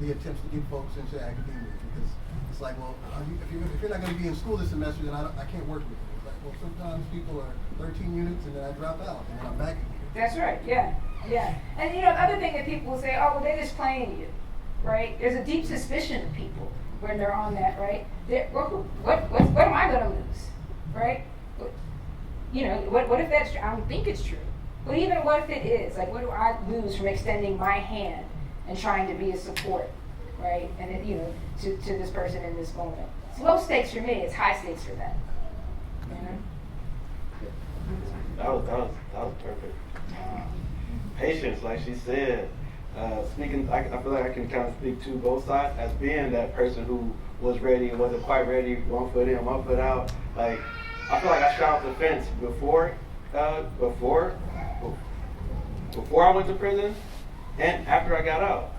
Speaker 10: the attempts to get folks into academia, because it's like, well, if you're not going to be in school this semester, then I can't work with you. It's like, well, sometimes people are 13 units and then I drop out and then I'm back again.
Speaker 2: That's right. Yeah. And the other thing that people will say, oh, well, they're just playing you, right? There's a deep suspicion of people when they're on that, right? What am I going to lose, right? What if that's true? I don't think it's true. But even what if it is? Like, what do I lose from extending my hand and trying to be a support, right? And to this person in this moment. It's low stakes for me. It's high stakes for them. You know?
Speaker 3: That was perfect. Patience, like she said. Speaking, I feel like I can kind of speak to both sides as being that person who was ready and wasn't quite ready, 1 foot in, 1 foot out. Like, I feel like I straddled the fence before I went to prison and after I got out.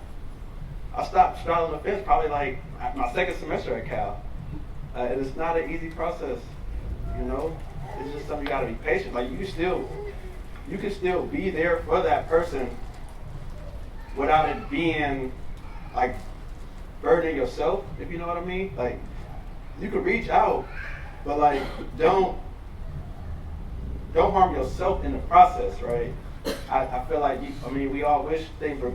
Speaker 3: I stopped straddling the fence probably like my second semester at Cal. And it's not an easy process, you know? It's just something you gotta be patient. Like, you can still be there for that person without it being like burdening yourself, if you know what I mean. Like, you can reach out, but like don't harm yourself in the process, right? I feel like we all wish things were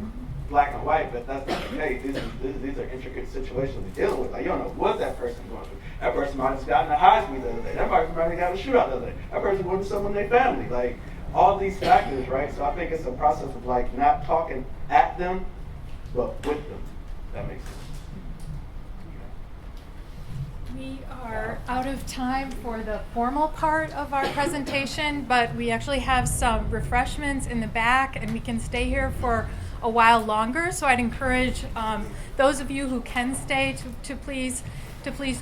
Speaker 3: black and white, but that's not the case. These are intricate situations we're dealing with. Like, you don't know what that person going through. That person might have gotten a high speed the other day. That person might have got a shootout the other day. That person going to someone in their family. Like, all these factors, right? So I think it's a process of like not talking at them, but with them. That makes sense.
Speaker 11: We are out of time for the formal part of our presentation, but we actually have some refreshments in the back, and we can stay here for a while longer. So I'd encourage those of you who can stay to please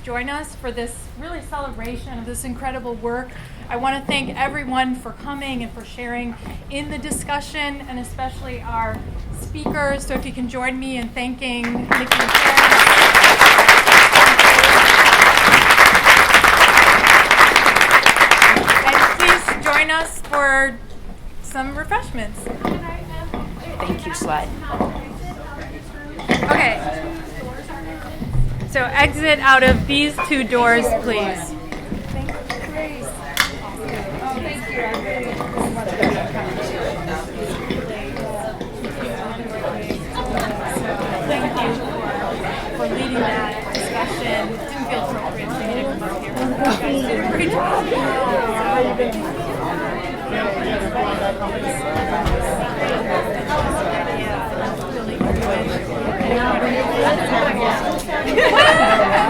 Speaker 11: join us for this really celebration of this incredible work. I want to thank everyone for coming and for sharing in the discussion, and especially our speakers. So if you can join me in thanking Nikki and Clarence. Join us for some refreshments.
Speaker 2: Thank you, slide.
Speaker 11: Okay. So exit out of these 2 doors, please.
Speaker 2: Thank you. Grace. Oh, thank you. I really
Speaker 11: Thank you for leading that discussion. It didn't feel appropriate for me to come up here. You guys did a great job.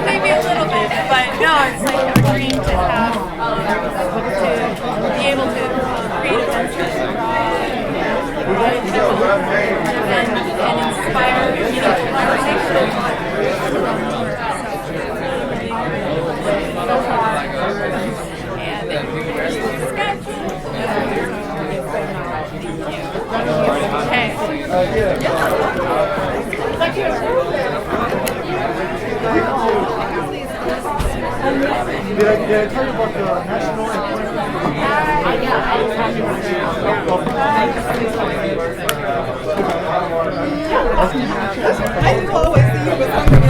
Speaker 11: Maybe a little bit, but no, it's like a dream to have, to be able to create adventures and inspire, conversation.
Speaker 10: Did I tell you about the national
Speaker 12: I didn't always see you with something.